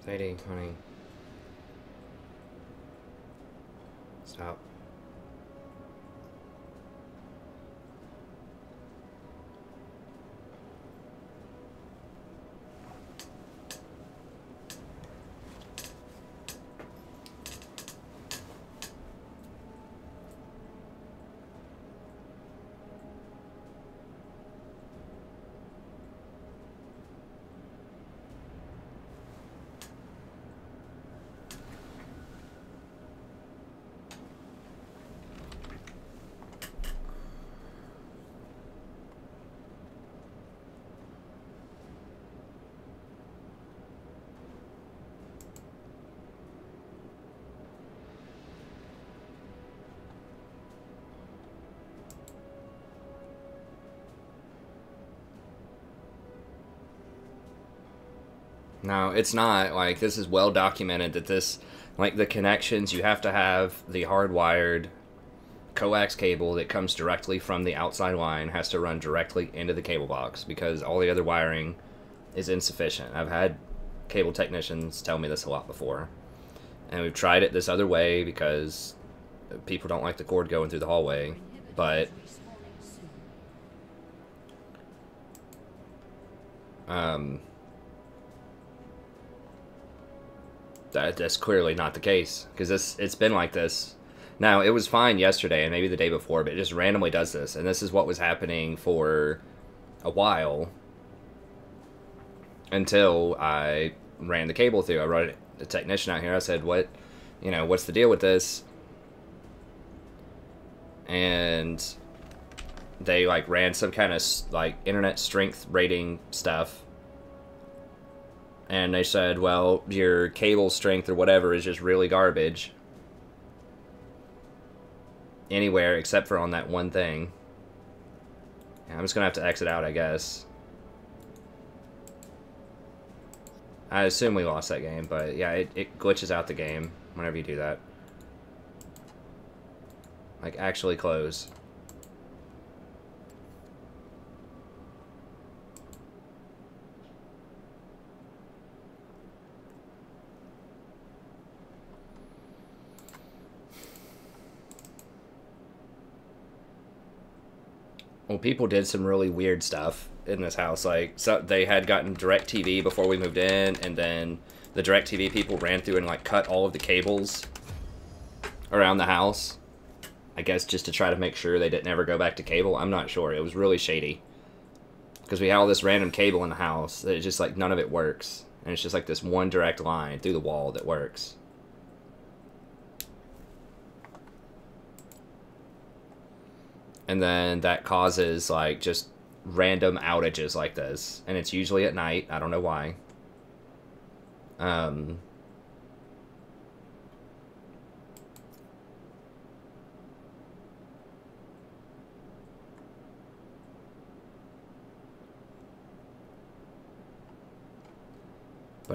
Sadie, honey. Stop. No, it's not. Like, this is well documented that this, like, the connections, you have to have the hardwired coax cable that comes directly from the outside line has to run directly into the cable box because all the other wiring is insufficient. I've had cable technicians tell me this a lot before. And we've tried it this other way because people don't like the cord going through the hallway. But that's clearly not the case because it's been like this. Now, it was fine yesterday and maybe the day before, but it just randomly does this. And this is what was happening for a while until I ran the cable through. I wrote a technician out here. I said, what's the deal with this? And they, like, ran some kind of, like, internet strength rating stuff. And they said, well, your cable strength or whatever is just really garbage. Anywhere except for on that one thing. Yeah, I'm just going to have to exit out, I guess. I assume we lost that game, but yeah, it glitches out the game whenever you do that. Like, actually close. Well, people did some really weird stuff in this house. Like, so they had gotten DirecTV before we moved in, and then the DirecTV people ran through and, like, cut all of the cables around the house. I guess just to try to make sure they didn't ever go back to cable. I'm not sure. It was really shady. Because we had all this random cable in the house that it's just, like, none of it works. And it's just, like, this one direct line through the wall that works. And then that causes, like, just random outages like this. And it's usually at night. I don't know why. But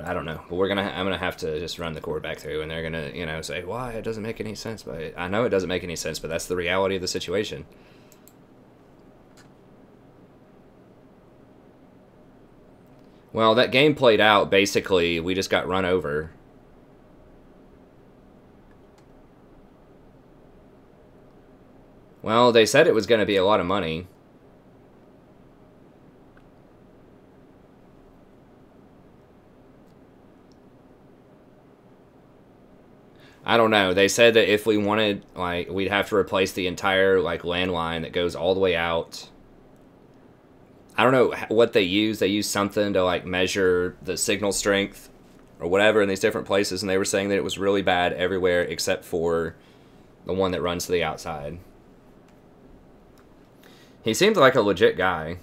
I don't know. But I'm gonna have to just run the cord back through, and they're gonna, say, why? It doesn't make any sense. But I know it doesn't make any sense, but that's the reality of the situation. Well, that game played out, basically, we just got run over. Well, they said it was going to be a lot of money. I don't know. They said that if we wanted, like, we'd have to replace the entire, like, landline that goes all the way out. I don't know what they use. They use something to, like, measure the signal strength or whatever in these different places, and they were saying that it was really bad everywhere except for the one that runs to the outside. He seemed like a legit guy.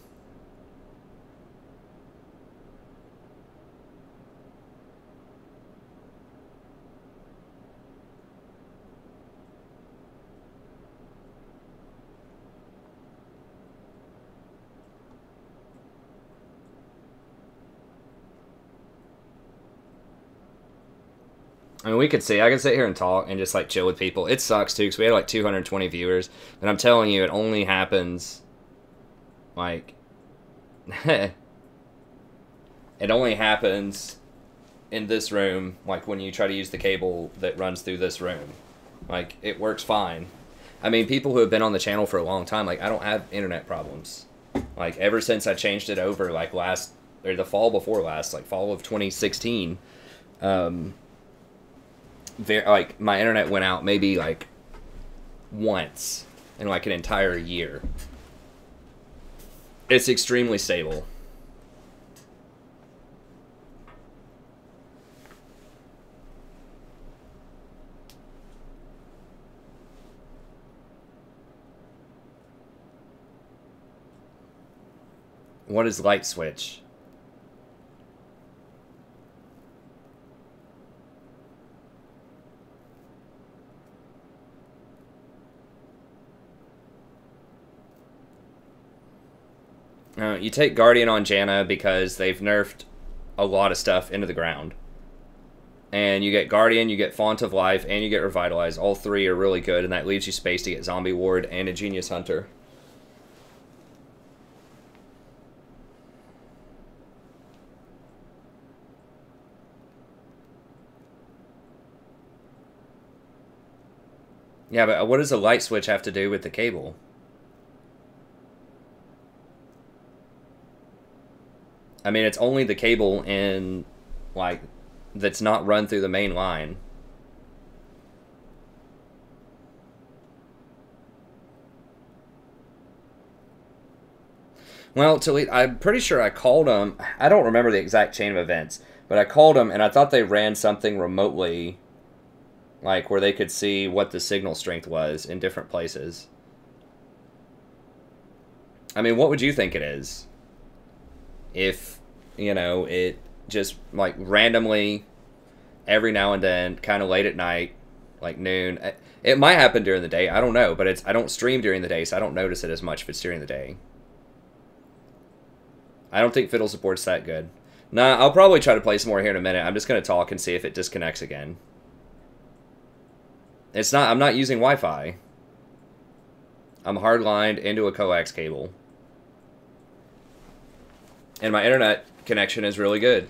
I mean, I could sit here and talk and just, like, chill with people. It sucks, too, because we had, like, 220 viewers. And I'm telling you, it only happens, like... it only happens in this room, like when you try to use the cable that runs through this room. Like, it works fine. I mean, people who have been on the channel for a long time, like, I don't have internet problems. Like, ever since I changed it over, like, the fall before last, like, fall of 2016, like, my internet went out maybe, like, once in, like, an entire year. It's extremely stable. What is light switch? You take Guardian on Janna because they've nerfed a lot of stuff into the ground. And you get Guardian, you get Font of Life, and you get Revitalize. All three are really good, and that leaves you space to get Zombie Ward and a Genius Hunter. Yeah, but what does a light switch have to do with the cable? I mean, it's only the cable in, like, that's not run through the main line. Well, I'm pretty sure I called them. I don't remember the exact chain of events, but I called them, and I thought they ran something remotely, like, where they could see what the signal strength was in different places. I mean, what would you think it is? If, you know, it just, like, randomly, every now and then, kind of late at night, like noon. It might happen during the day, I don't know, but I don't stream during the day, so I don't notice it as much if it's during the day. I don't think Fiddle support's that good. Nah, I'll probably try to play some more here in a minute. I'm just going to talk and see if it disconnects again. I'm not using Wi-Fi. I'm hardlined into a coax cable. And my internet connection is really good.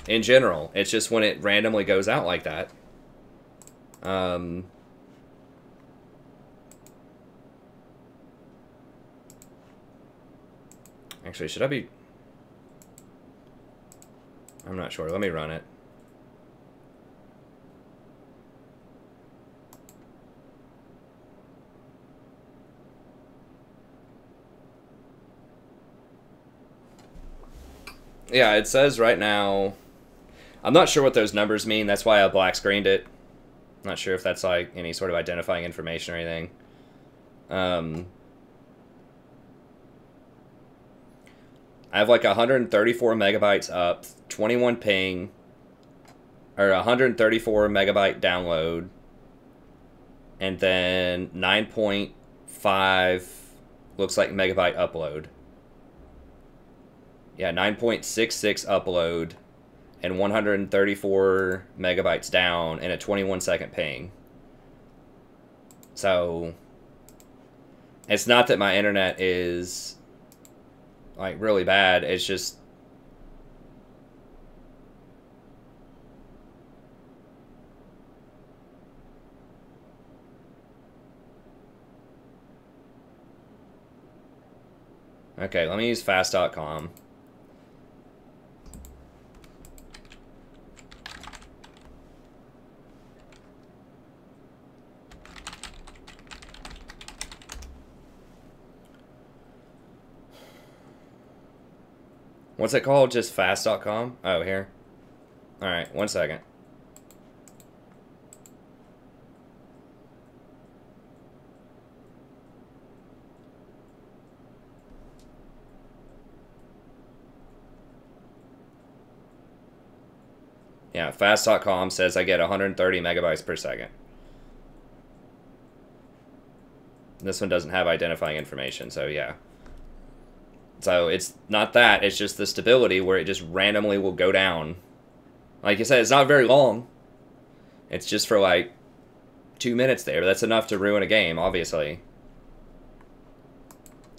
In general. It's just when it randomly goes out like that. Actually, should I be... I'm not sure. Let me run it. Yeah, it says right now... I'm not sure what those numbers mean. That's why I black screened it. Not sure if that's like any sort of identifying information or anything. I have like 134 megabytes up, 21 ping, or 134 megabyte download, and then 9.5 looks like megabyte upload. Yeah, 9.66 upload and 134 megabytes down and a 21-second ping. So it's not that my internet is like really bad, it's just okay, let me use fast.com. What's it called? Just fast.com? Oh, here. Alright, 1 second. Yeah, fast.com says I get 130 megabytes per second. This one doesn't have identifying information, so yeah. So it's not that, it's just the stability where it just randomly will go down. Like I said, it's not very long. It's just for like 2 minutes there. That's enough to ruin a game, obviously.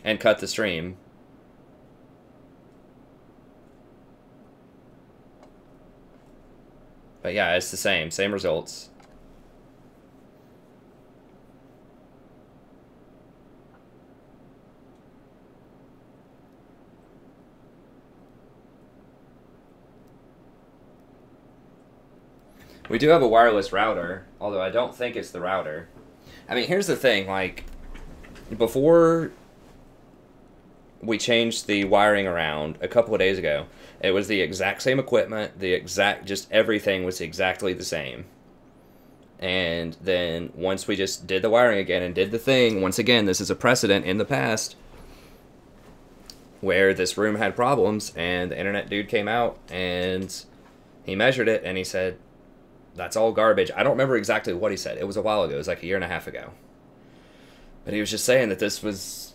And cut the stream. But yeah, it's the same results. We do have a wireless router, although I don't think it's the router. I mean, here's the thing, like, before we changed the wiring around a couple of days ago, it was the exact same equipment, just everything was exactly the same. And then once we just did the wiring again and did the thing, once again, this is a precedent in the past where this room had problems, and the internet dude came out and he measured it and he said, that's all garbage. I don't remember exactly what he said. It was a while ago. It was like a year and a half ago. But he was just saying that this was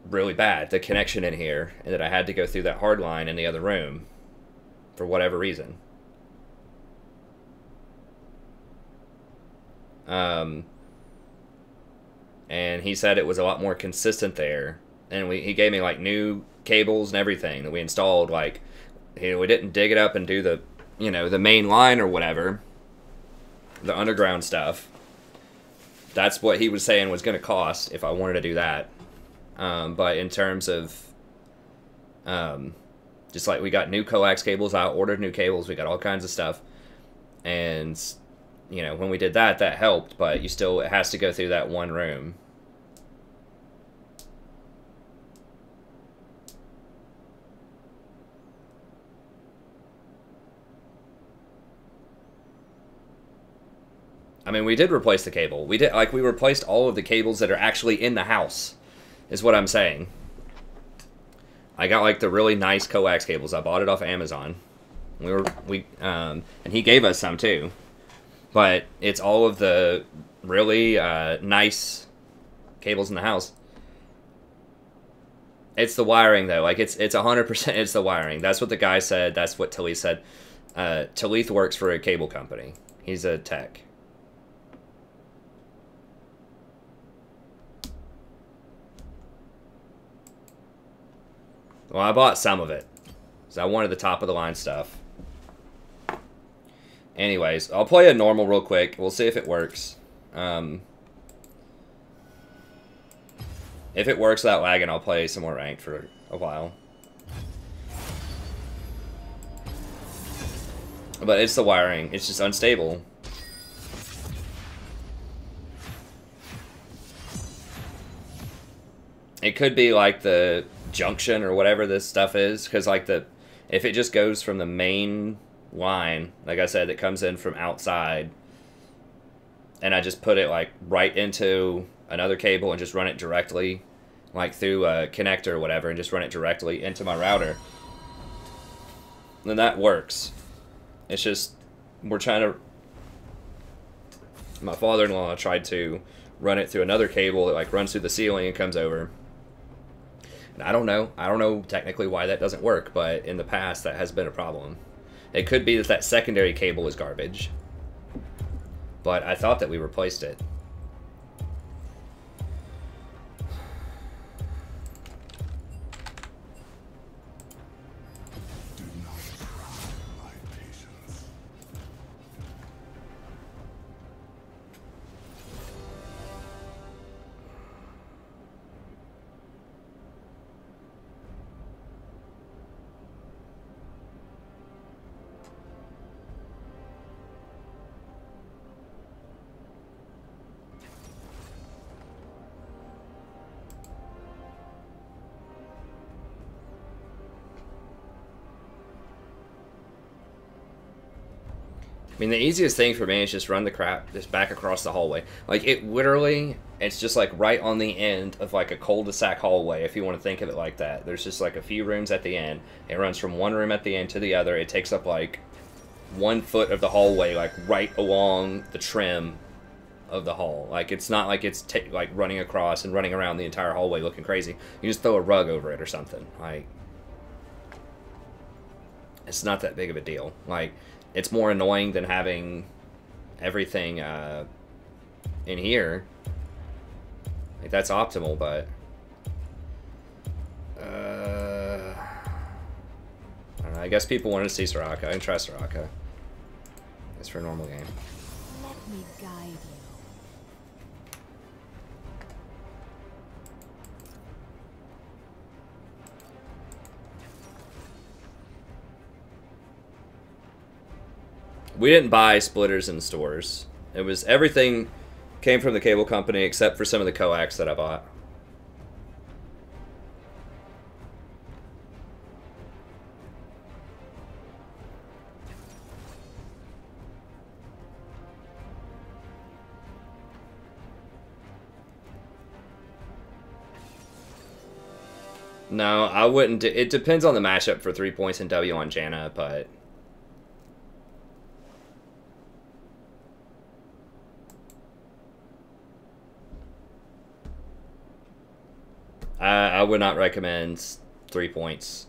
really bad, the connection in here, and that I had to go through that hard line in the other room for whatever reason. And he said it was a lot more consistent there. And he gave me like new cables and everything that we installed. Like, we didn't dig it up and do the, the main line or whatever, the underground stuff. That's what he was saying was going to cost if I wanted to do that. But in terms of, just like we got new coax cables, I ordered new cables, we got all kinds of stuff. And, when we did that, that helped, but it has to go through that one room. I mean, we did replace the cable. We replaced all of the cables that are actually in the house, is what I'm saying. I got like the really nice coax cables. I bought it off Amazon. And he gave us some too. But it's all of the really nice cables in the house. It's the wiring though. Like it's 100% it's the wiring. That's what the guy said. That's what Talith said. Talith works for a cable company. He's a tech. Well, I bought some of it. So I wanted the top of the line stuff. Anyways, I'll play a normal real quick. We'll see if it works. If it works without lagging, I'll play some more ranked for a while. But it's the wiring. It's just unstable. It could be like the junction or whatever this stuff is, because like if it just goes from the main line, like I said, that comes in from outside, and I just put it like right into another cable and just run it directly, like through a connector or whatever, and just run it directly into my router, then that works. It's just we're trying to. My father-in-law tried to run it through another cable that like runs through the ceiling and comes over. I don't know technically why that doesn't work, but in the past that has been a problem. It could be that secondary cable is garbage, but I thought that we replaced it. I mean, the easiest thing for me is just run the crap just back across the hallway. Like, it's just like right on the end of like a cul-de-sac hallway, if you want to think of it like that. There's just like a few rooms at the end. It runs from one room at the end to the other. It takes up like 1 foot of the hallway, like right along the trim of the hall. Like, it's not like it's like running across and running around the entire hallway looking crazy. You just throw a rug over it or something. Like, it's not that big of a deal. Like, it's more annoying than having everything in here. Like, that's optimal, but I don't know. I guess people wanted to see Soraka. I can try Soraka. It's for a normal game. Let me guide you. We didn't buy splitters in stores. It was everything came from the cable company except for some of the coax that I bought. No, I wouldn't. It depends on the matchup for 3 points and W on Janna, but I would not recommend 3 points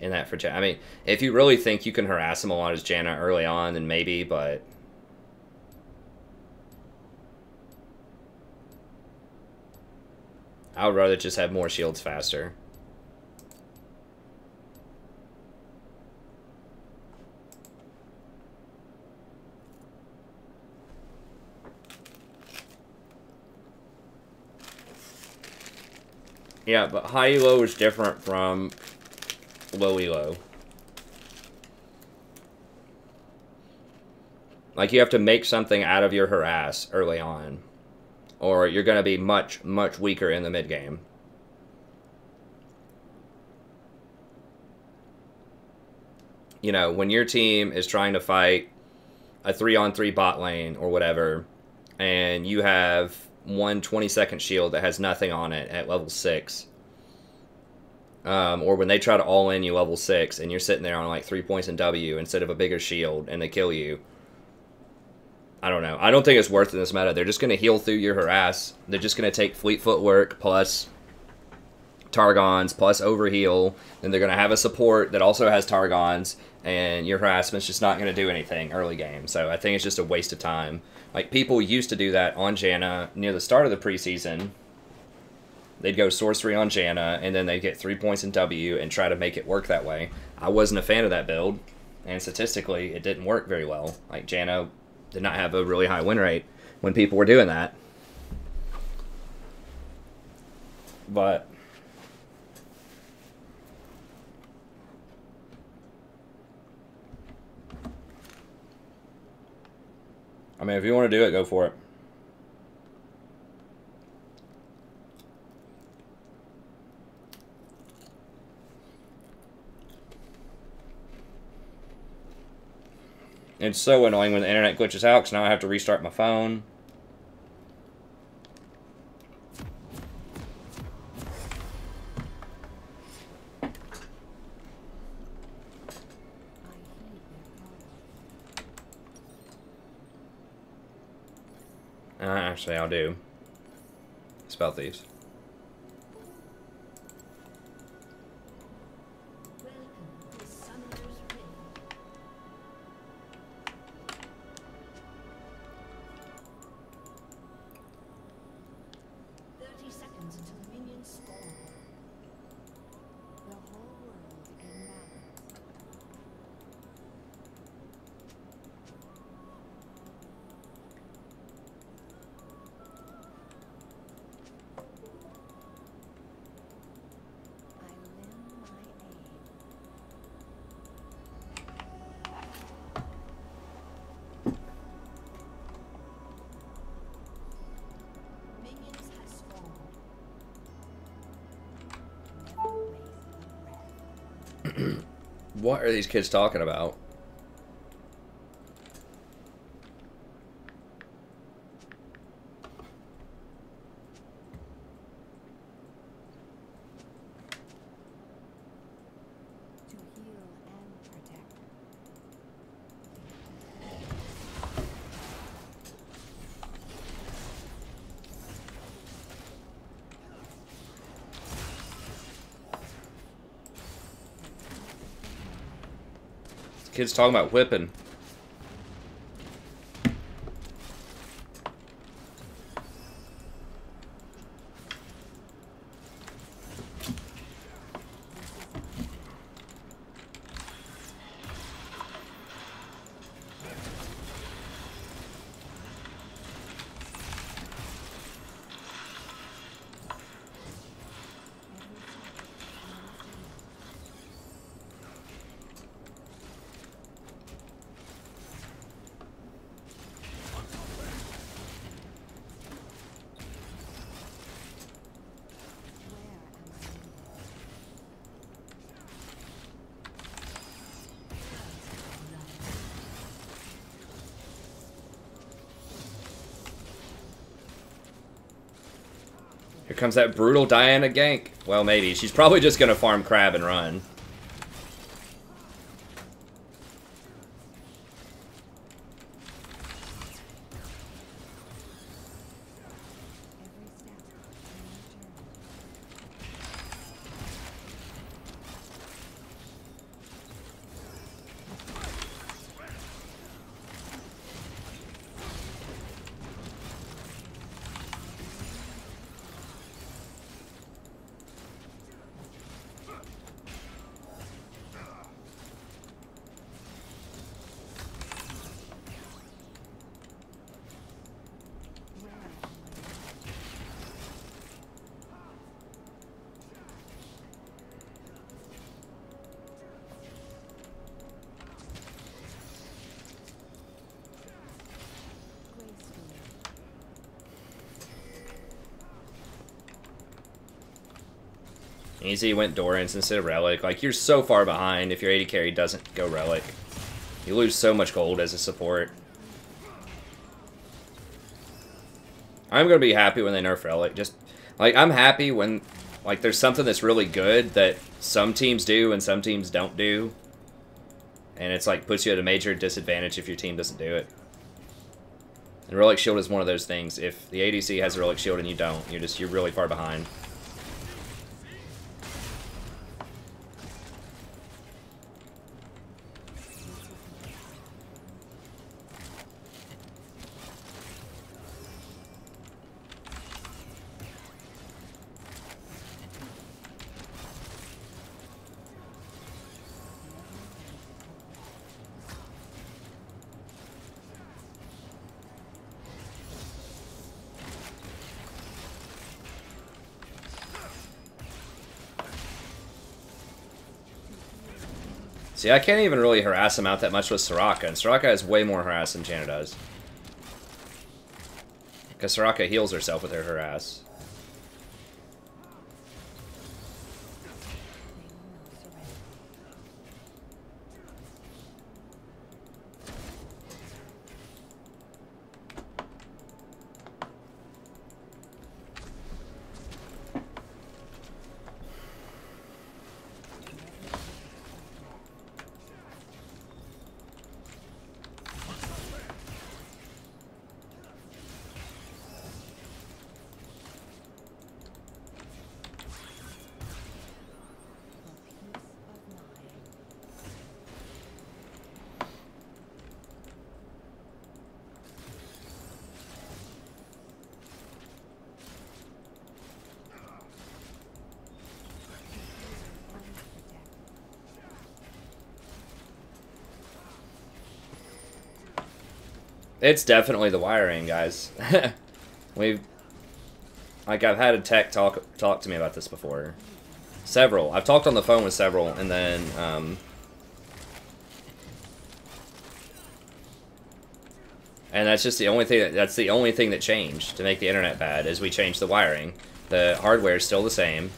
in that for Janna. I mean, if you really think you can harass him a lot as Janna early on, then maybe, but I would rather just have more shields faster. Yeah, but high elo is different from low elo. Like, you have to make something out of your harass early on, or you're going to be much, much weaker in the mid game. You know, when your team is trying to fight a 3-on-3 bot lane or whatever, and you have one 20-second shield that has nothing on it at level 6, or when they try to all-in you level 6, and you're sitting there on like 3 points in W instead of a bigger shield, and they kill you. I don't know. I don't think it's worth it in this meta. They're just going to heal through your harass. They're just going to take fleet footwork plus Targons plus overheal. Then they're going to have a support that also has Targons, and your harassment's just not going to do anything early game. So I think it's just a waste of time. Like, people used to do that on Janna near the start of the preseason. They'd go sorcery on Janna, and then they'd get 3 points in W and try to make it work that way. I wasn't a fan of that build, and statistically, it didn't work very well. Like, Janna did not have a really high win rate when people were doing that. But I mean, if you want to do it, go for it. It's so annoying when the internet glitches out because now I have to restart my phone. Actually, I'll do Spell Thieves. What are these kids talking about? Kids talking about whipping. Here comes that brutal Diana gank. Well, maybe. She's probably just gonna farm crab and run. Easy went Dorans instead of Relic. Like, you're so far behind if your AD carry doesn't go Relic. You lose so much gold as a support. I'm gonna be happy when they nerf Relic. Just, like, I'm happy when, like, there's something that's really good that some teams do and some teams don't do. And it's, like, puts you at a major disadvantage if your team doesn't do it. And Relic Shield is one of those things. If the ADC has a Relic Shield and you don't, you're really far behind. See, I can't even really harass him out that much with Soraka, and Soraka has way more harass than Janna does. Because Soraka heals herself with her harass. It's definitely the wiring, guys. I've had a tech talk to me about this before. Several. I've talked on the phone with several, and then, and that's just the only thing that's the only thing that changed to make the internet bad, is we changed the wiring. The hardware is still the same.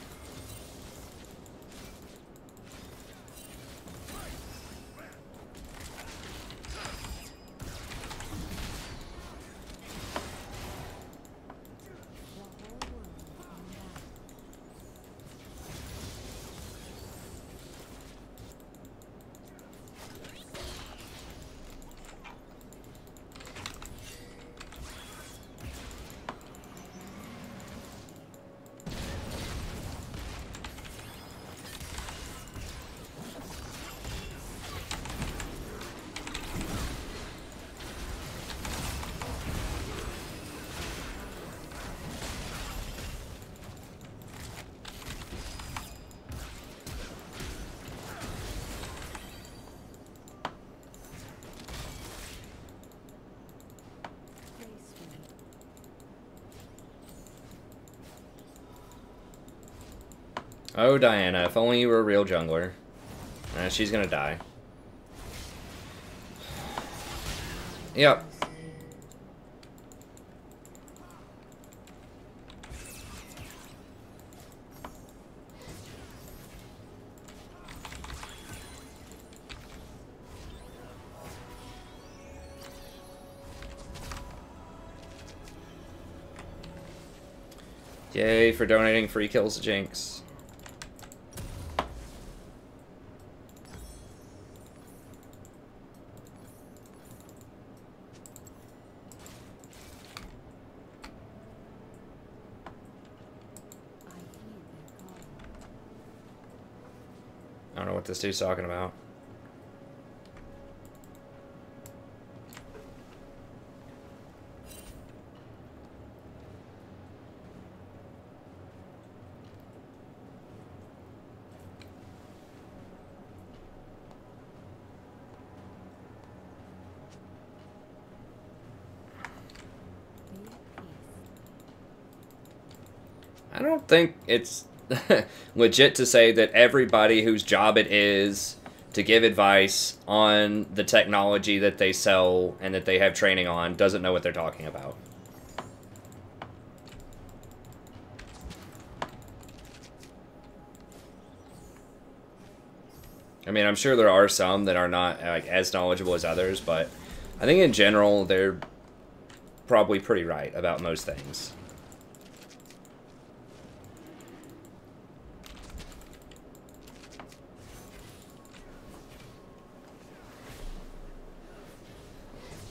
Oh, Diana, if only you were a real jungler. She's gonna die. Yep. Yay for donating free kills to Jinx. I don't know what this dude's talking about. I don't think it's legit to say that everybody whose job it is to give advice on the technology that they sell and that they have training on doesn't know what they're talking about. I mean, I'm sure there are some that are not like as knowledgeable as others, but I think in general they're probably pretty right about most things.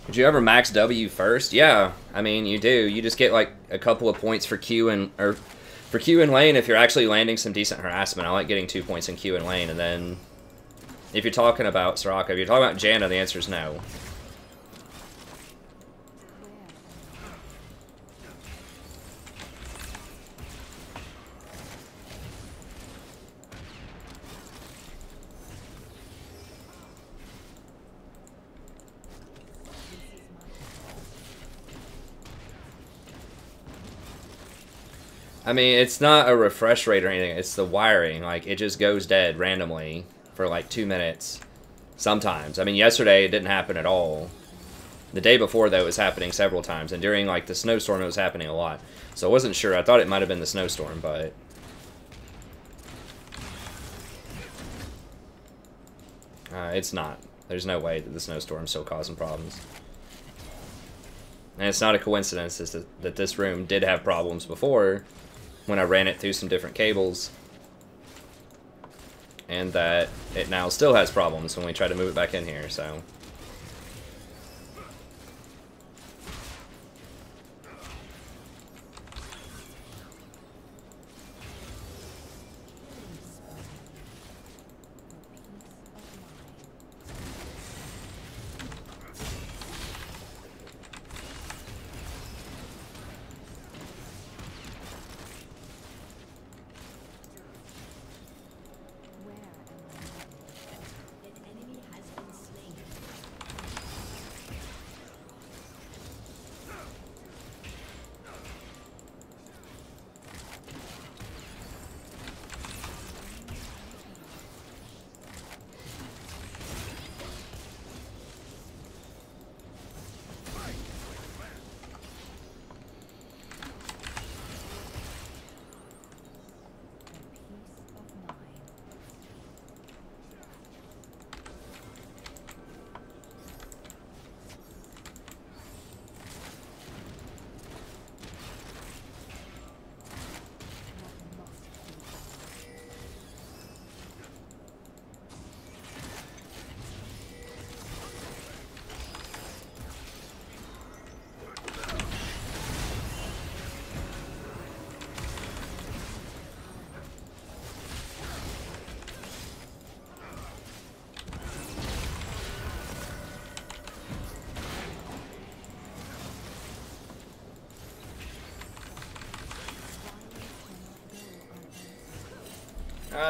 Would you ever max W first? Yeah, I mean you do. You just get like a couple of points for Q and for Q and lane if you're actually landing some decent harassment. I like getting 2 points in Q and lane, and then if you're talking about Soraka, if you're talking about Janna, the answer is no. I mean, it's not a refresh rate or anything. It's the wiring. Like, it just goes dead randomly for like 2 minutes. Sometimes. I mean, yesterday it didn't happen at all. The day before, though, it was happening several times. And during, like, the snowstorm, it was happening a lot. So I wasn't sure. I thought it might have been the snowstorm, but... it's not. There's no way that the snowstorm's still causing problems. And it's not a coincidence that this room did have problems before when I ran it through some different cables. And that it now still has problems when we try to move it back in here, so...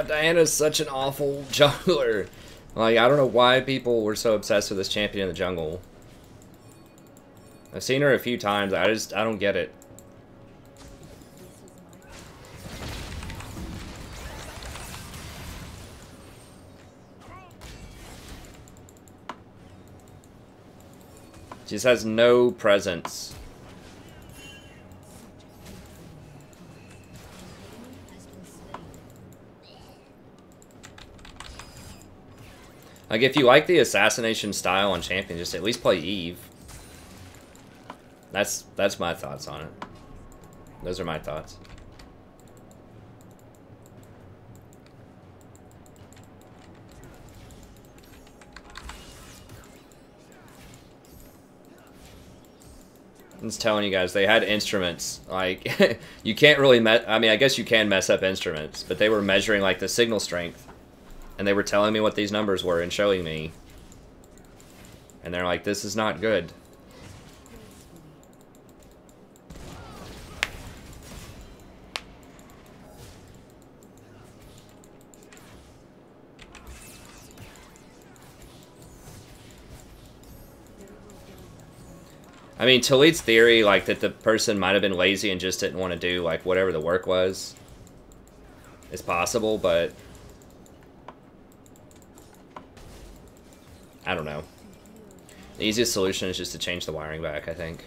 Diana's such an awful jungler. Like, I don't know why people were so obsessed with this champion in the jungle. I've seen her a few times. I don't get it. She just has no presence. Like, if you like the assassination style on champion, just at least play Eve. That's my thoughts on it. Those are my thoughts. was telling you guys, they had instruments. Like, you can't really I mean, I guess you can mess up instruments, but they were measuring, like, the signal strength. And they were telling me what these numbers were and showing me. And they're like, this is not good. I mean, Talit's theory, like, that the person might have been lazy and just didn't want to do, like, whatever the work was, is possible, but I don't know. The easiest solution is just to change the wiring back, I think.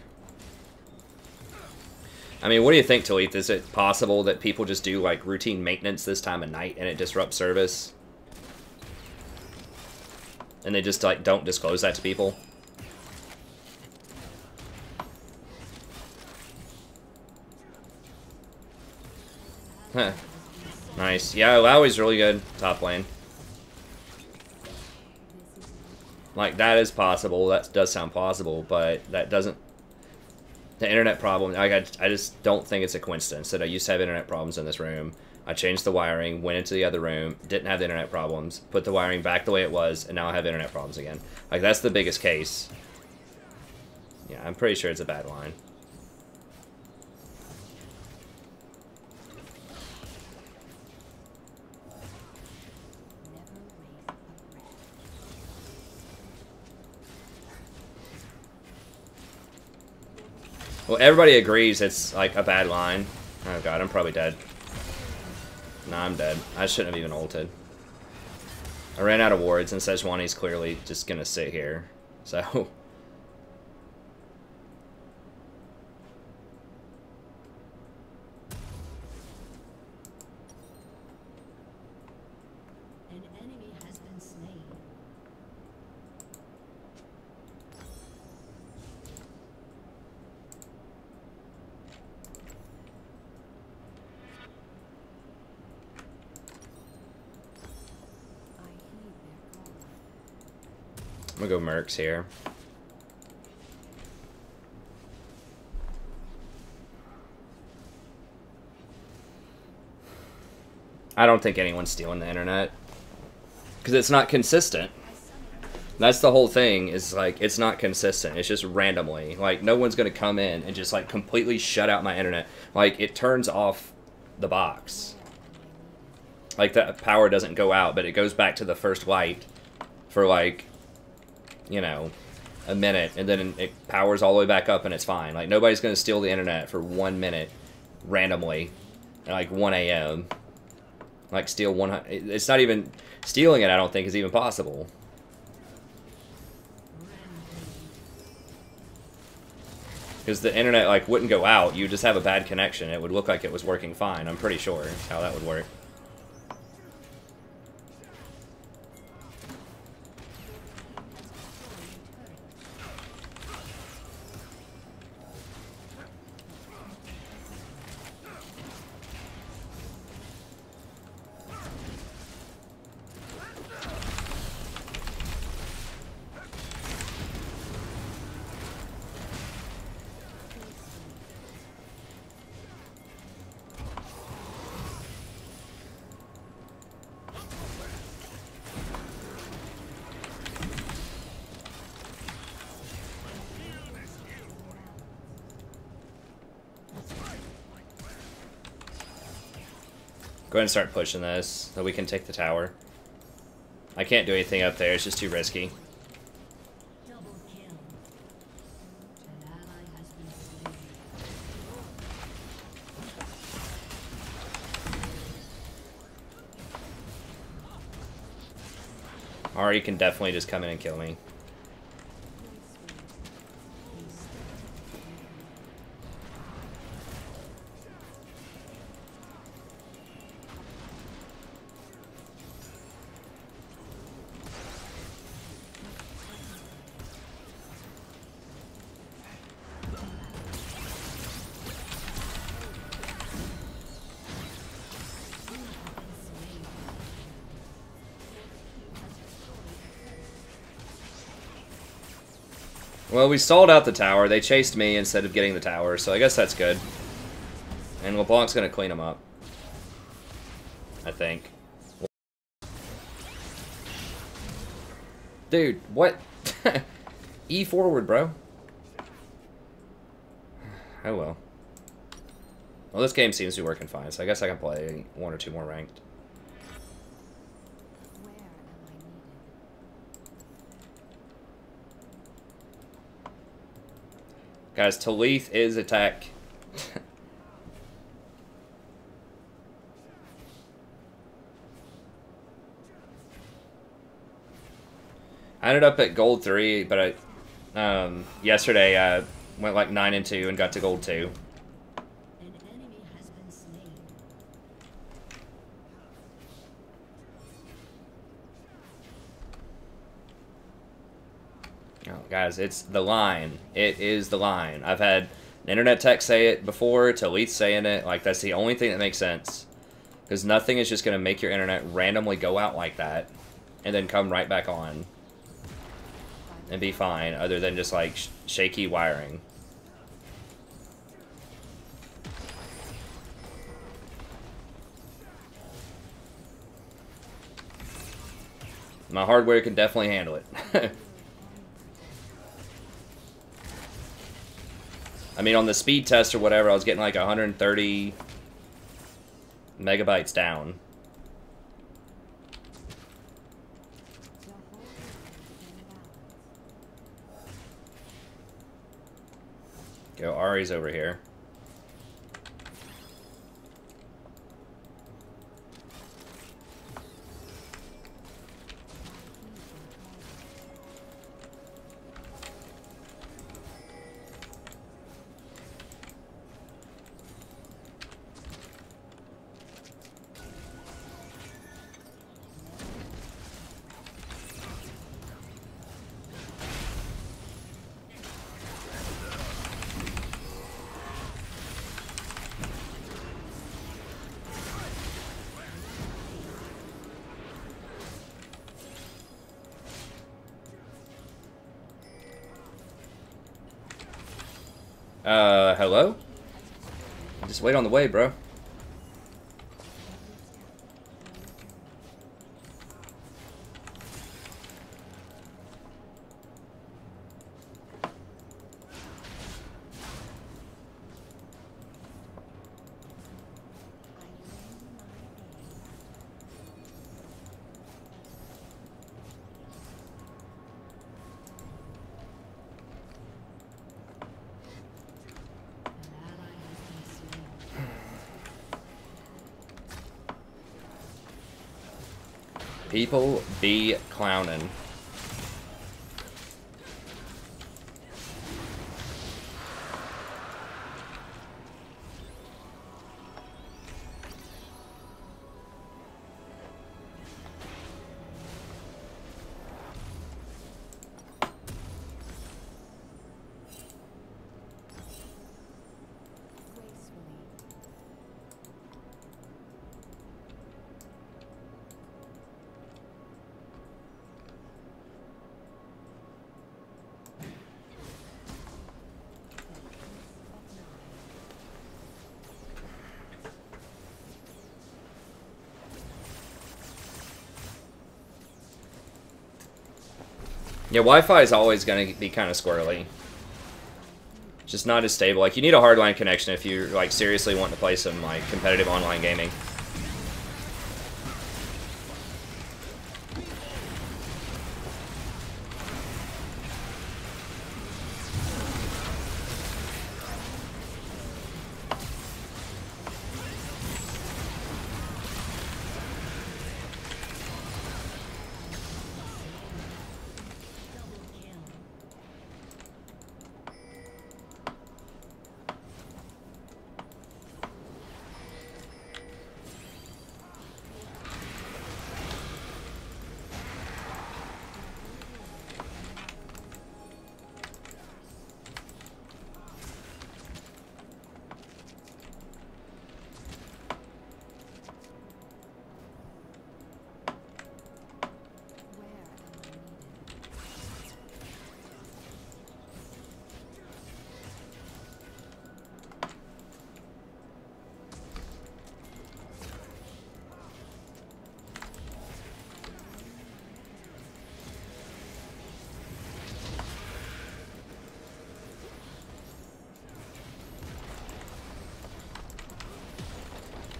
I mean, what do you think, Talit? Is it possible that people just do, like, routine maintenance this time of night and it disrupts service? And they just, like, don't disclose that to people? Huh. Nice. Yeah, Lowie's really good top lane. Like, that is possible. That does sound plausible, but that doesn't... The internet problem, like, I just don't think it's a coincidence that I used to have internet problems in this room. I changed the wiring, went into the other room, didn't have the internet problems, put the wiring back the way it was, and now I have internet problems again. Like, that's the biggest case. Yeah, I'm pretty sure it's a bad line. Well, everybody agrees it's, like, a bad line. Oh god, I'm probably dead. Nah, I'm dead. I shouldn't have even ulted. I ran out of wards, and Sejuani's clearly just gonna sit here. So... An enemy has been slain. I'm gonna go Mercs here. I don't think anyone's stealing the internet. Because it's not consistent. That's the whole thing, is like, it's not consistent. It's just randomly. Like, no one's gonna come in and just, like, completely shut out my internet. Like, it turns off the box. Like, the power doesn't go out, but it goes back to the first light for, like, you know, a minute, and then it powers all the way back up and it's fine. Like, nobody's gonna steal the internet for 1 minute randomly at like 1 a.m. Like, steal 100. It's not even stealing it, I don't think, is even possible. Because the internet, like, wouldn't go out. You just have a bad connection. It would look like it was working fine. I'm pretty sure that's how that would work. Go ahead and start pushing this, so we can take the tower. I can't do anything up there, it's just too risky. Double kill. An ally has been slain. Ari can definitely just come in and kill me. Well, we stalled out the tower. They chased me instead of getting the tower, so I guess that's good. And LeBlanc's gonna clean them up. I think. Dude, what? E forward, bro. Oh well. Well, this game seems to be working fine, so I guess I can play 1 or 2 more ranked. Where am I needed? Guys, Talith is attack. I ended up at gold 3, but yesterday I went like 9 and 2 and got to gold 2. An enemy has been slain. Oh, guys, it's the line. It is the line. I've had an internet tech say it before, Talith saying it. Like, that's the only thing that makes sense. Because nothing is just going to make your internet randomly go out like that and then come right back on and be fine, other than just, like, shaky wiring. My hardware can definitely handle it. I mean, on the speed test or whatever, I was getting like 130 megabytes down. Go, Ari's over here. Hello? Just wait on the way, bro. People be clowning. Yeah, Wi-Fi is always going to be kind of squirrely. Just not as stable. Like, you need a hardline connection if you're, like, seriously wanting to play some, like, competitive online gaming.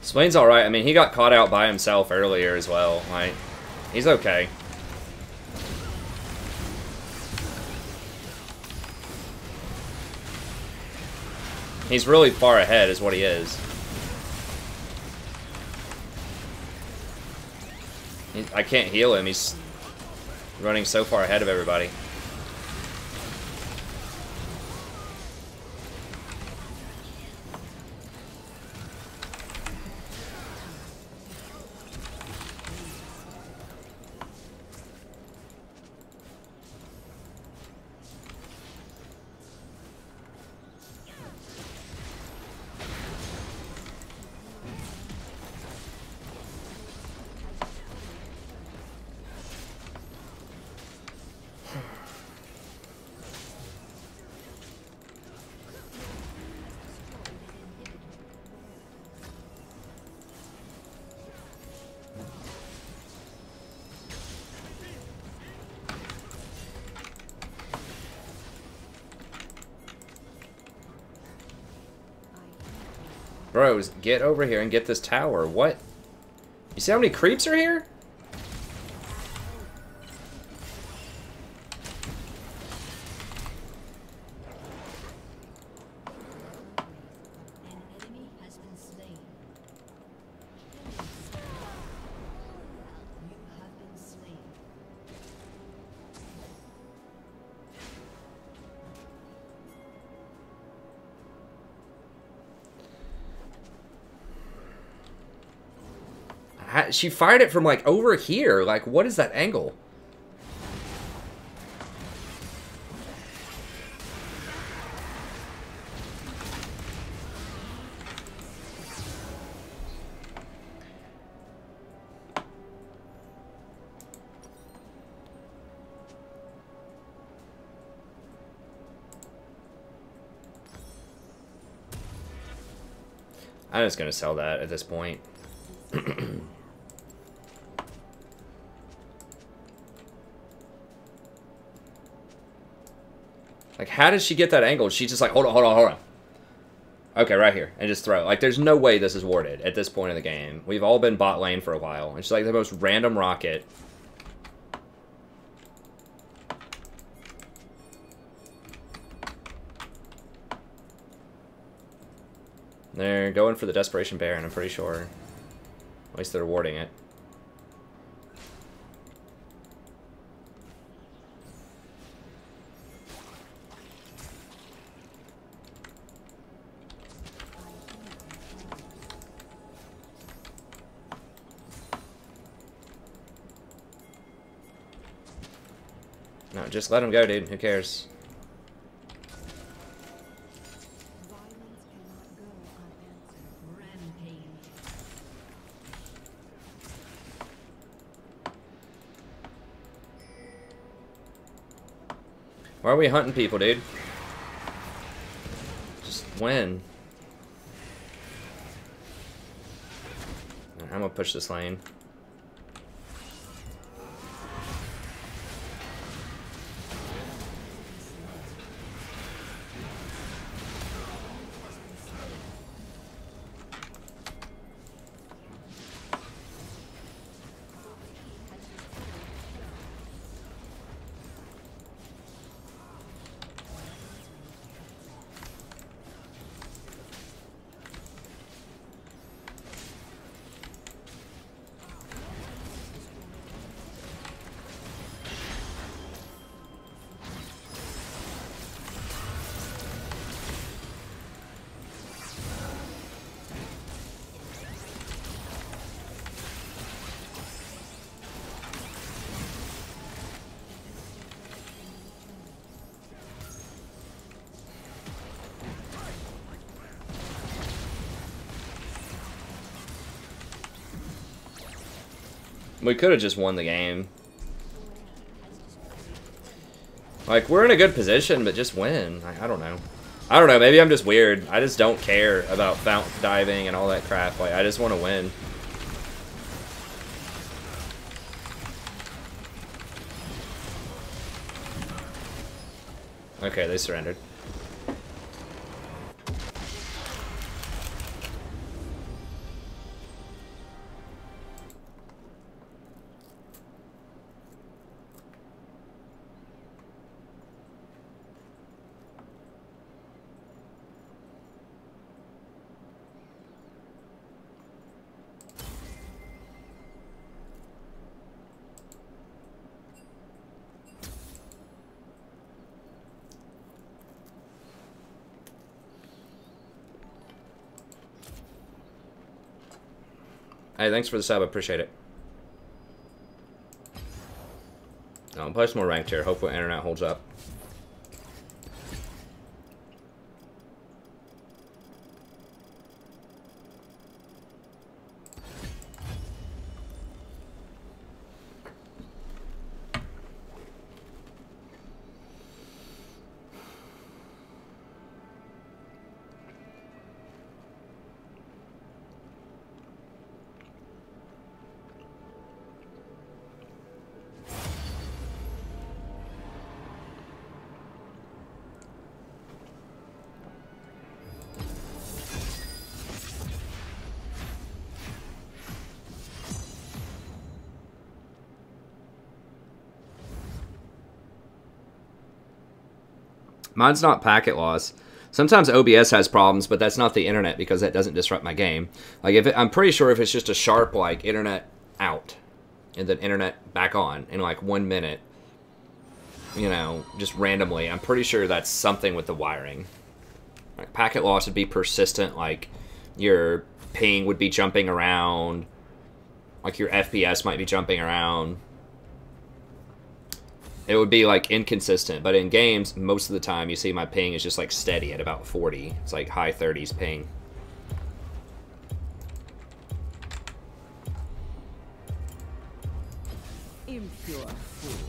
Swain's alright. I mean, he got caught out by himself earlier as well. Like, he's okay. He's really far ahead is what he is. I can't heal him. He's running so far ahead of everybody. Bros, get over here and get this tower. What? You see how many creeps are here? An enemy has been slain. You have been slain. She fired it from, like, over here. Like, what is that angle? I'm just gonna sell that at this point. Like, how did she get that angle? She's just like, hold on, hold on, hold on. Okay, right here. And just throw it. Like, there's no way this is warded at this point in the game. We've all been bot lane for a while. And she's like the most random rocket. They're going for the Desperation Baron, I'm pretty sure. At least they're warding it. No, just let him go, dude. Who cares? Violence cannot go unanswered. Rampage. Why are we hunting people, dude? Just win. I'm gonna push this lane. We could have just won the game. Like, we're in a good position, but just win. I don't know. I don't know, maybe I'm just weird. I just don't care about fountain diving and all that crap. Like, I just want to win. Okay, they surrendered. Hey, thanks for the sub. I appreciate it. I'll play some more ranked here. Hopefully internet holds up. Mine's not packet loss. Sometimes OBS has problems, but that's not the internet because that doesn't disrupt my game. Like if I'm pretty sure if it's just a sharp like internet out and then internet back on in like 1 minute, you know, just randomly, I'm pretty sure that's something with the wiring. Like packet loss would be persistent, like your ping would be jumping around, like your FPS might be jumping around. It would be like inconsistent, but in games, most of the time you see my ping is just like steady at about 40. It's like high 30s ping. Impure fools.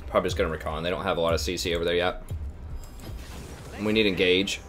Probably just going to recon. They don't have a lot of CC over there yet. And we need engage.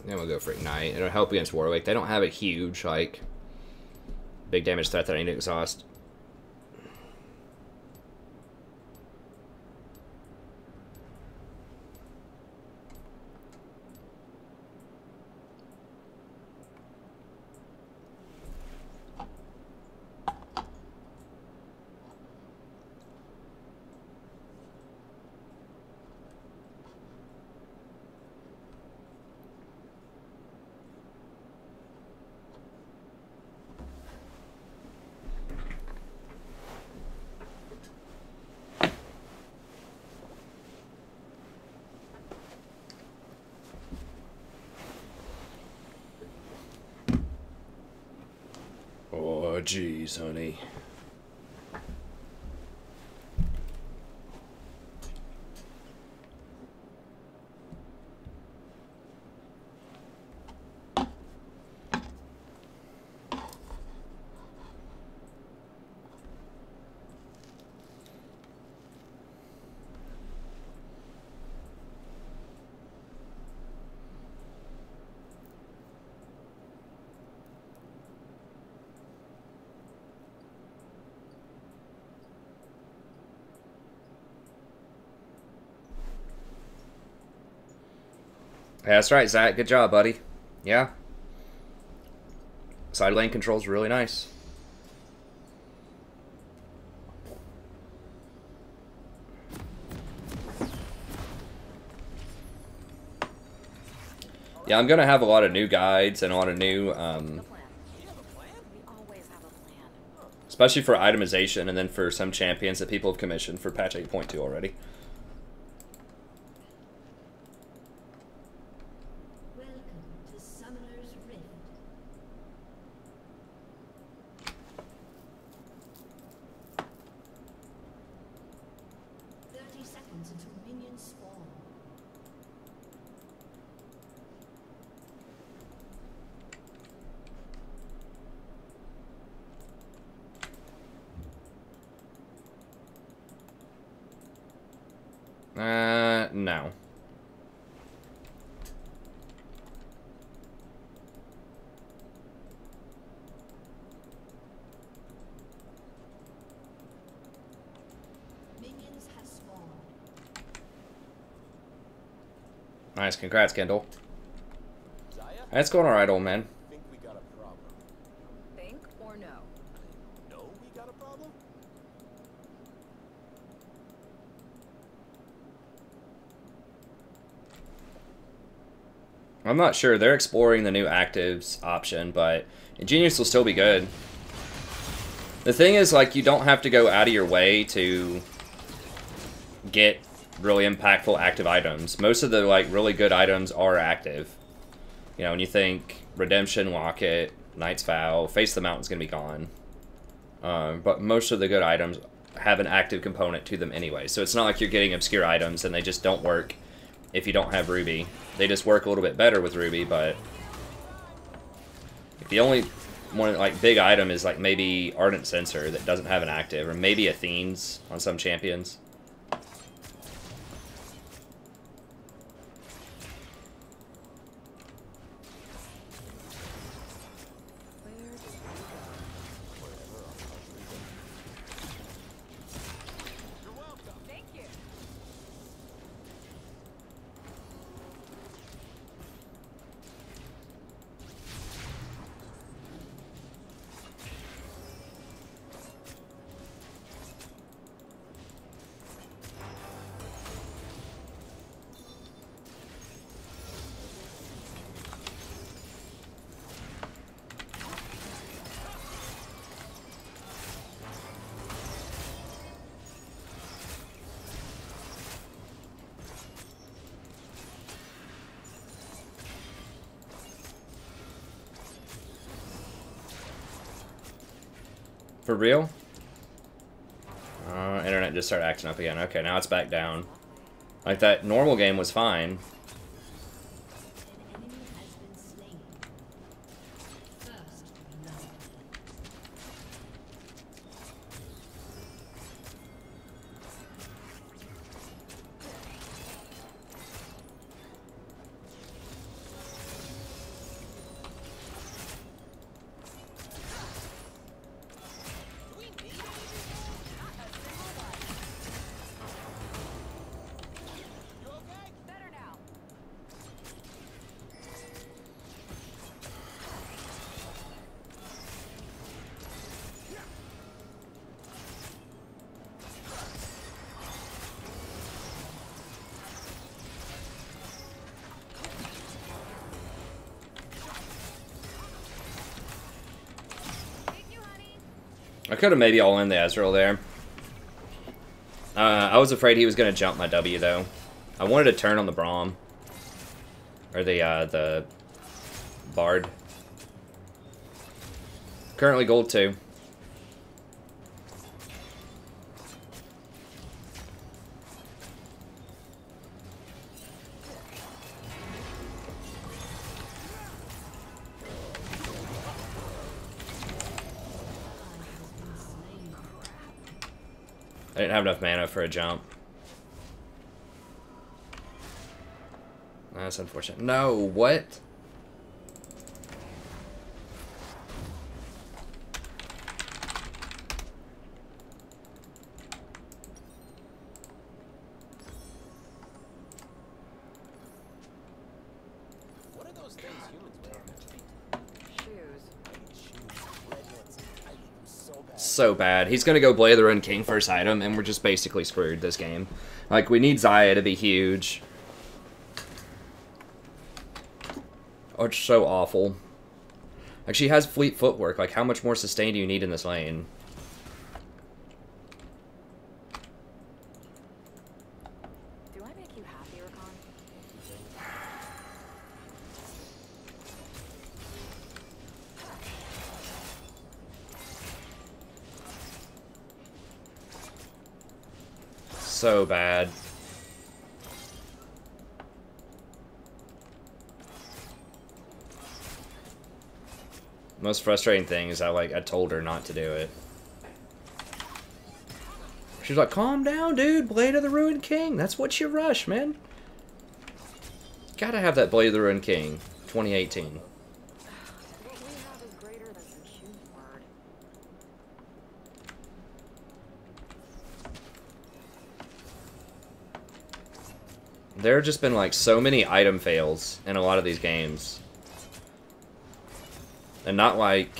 Then we'll go for Ignite. It'll help against Warwick. They don't have a huge, like, big damage threat that I need to exhaust. Oh, jeez, honey. Yeah, that's right, Zach. Good job, buddy. Yeah. Side lane control's really nice. Yeah, I'm gonna have a lot of new guides and a lot of new, especially for itemization, and then for some champions that people have commissioned for patch 8.2 already. Welcome to Summoner's Rift. 30 seconds until minions spawn. No. Minions have spawned. Nice, congrats, Kendall. Zaya, That's going alright, old man. think we got a problem. Think or no? No, we got a problem? I'm not sure. They're exploring the new actives option, but Ingenious will still be good. The thing is, like, you don't have to go out of your way to get really impactful active items. Most of the, like, really good items are active. You know, when you think Redemption, Locket, Knight's Vow, Face the Mountain's gonna be gone. But most of the good items have an active component to them anyway. So it's not like you're getting obscure items and they just don't work if you don't have Ruby. They just work a little bit better with Ruby, but if the only one, like, big item is, like, maybe Ardent Censer that doesn't have an active, or maybe Athene's on some champions. You're welcome. Thank you. For real? Internet just started acting up again. Okay, now it's back down. Like, that normal game was fine. An enemy has been slain. First blood. You okay? Better now. Thank you, honey. I could have maybe all in the Ezreal there. I was afraid he was going to jump my W, though. I wanted to turn on the Braum. Or the Bard. Currently gold 2. I didn't have enough mana for a jump. That's unfortunate. No, what? so bad. He's gonna go Blade of the Ruined King first item, and we're just basically screwed this game. Like, we need Xayah to be huge. Oh, it's so awful. Like, she has fleet footwork. Like, how much more sustain do you need in this lane? Do I make you happy, Rakan? So bad. Most frustrating thing is I told her not to do it. She's like, calm down, dude. Blade of the Ruined King. That's what you rush, man. Gotta have that Blade of the Ruined King. 2018. What we have is greater than some human word. There have just been like so many item fails in a lot of these games. And not like,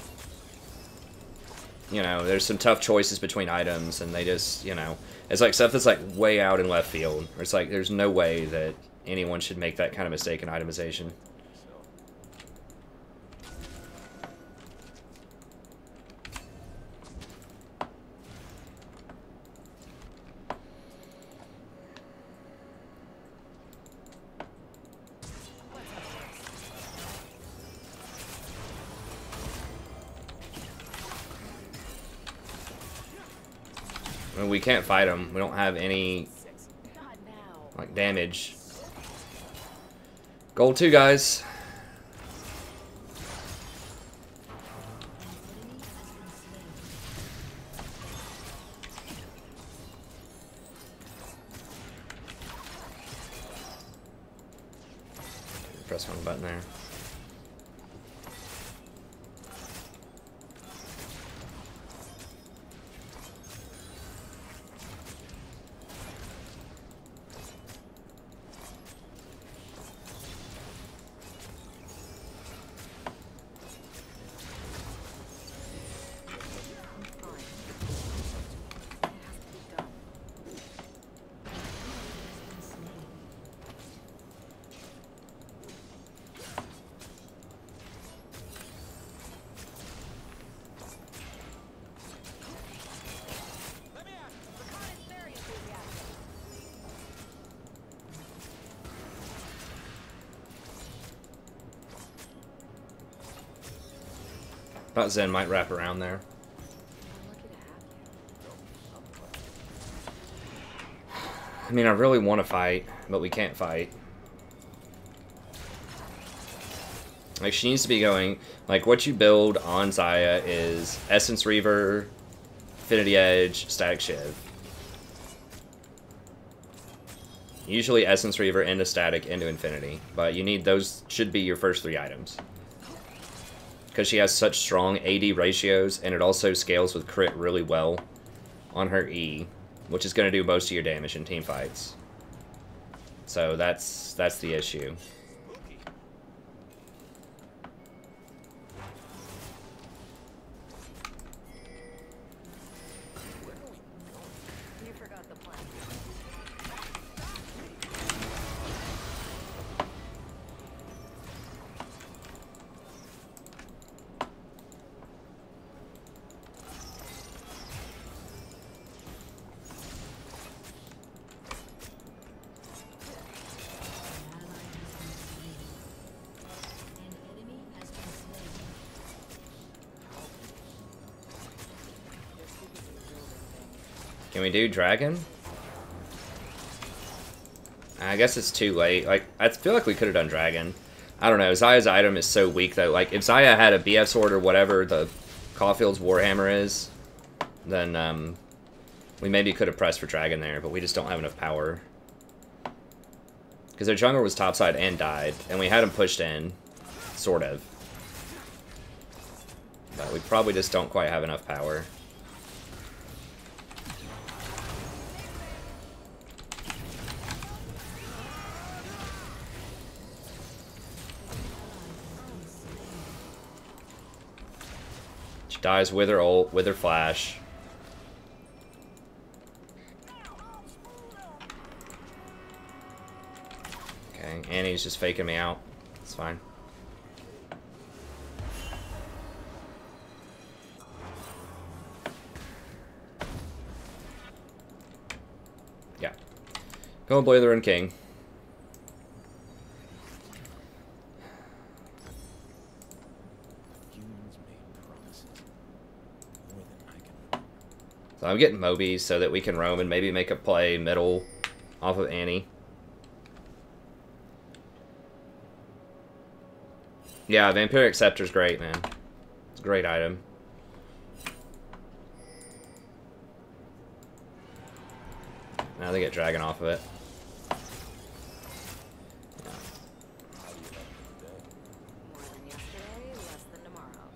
you know, there's some tough choices between items and they just, you know, it's like stuff that's like way out in left field. Or it's like there's no way that anyone should make that kind of mistake in itemization. I mean, we can't fight them. We don't have any, Not now. like, damage. Gold 2, guys. Press one button there. Thought Zen might wrap around there. I'm lucky to have you. I mean, I really want to fight, but we can't fight. Like, she needs to be going... Like, what you build on Xayah is Essence Reaver, Infinity Edge, Static Shiv. Usually Essence Reaver into Static into Infinity. But you need those... Should be your first 3 items. Because she has such strong AD ratios, and it also scales with crit really well on her E, which is going to do most of your damage in team fights. So that's the issue. You forgot the plan. Can we do Dragon? I guess it's too late. Like, I feel like we could have done Dragon. I don't know. Xayah's item is so weak, though. Like, if Xayah had a BF Sword or whatever the Caulfield's Warhammer is, then, we maybe could have pressed for Dragon there, but we just don't have enough power. Because their jungler was topside and died, and we had him pushed in. Sort of. But we probably just don't quite have enough power. She dies with her ult, with her flash. Annie's just faking me out. It's fine. Yeah. Go Boiler and King. Humans made promises. More than I can remember. So I'm getting Mobies so that we can roam and maybe make a play middle off of Annie. Yeah, Vampiric Scepter's great, man. It's a great item. Now they get Dragon off of it. How do you like it today? More than yesterday, less than tomorrow.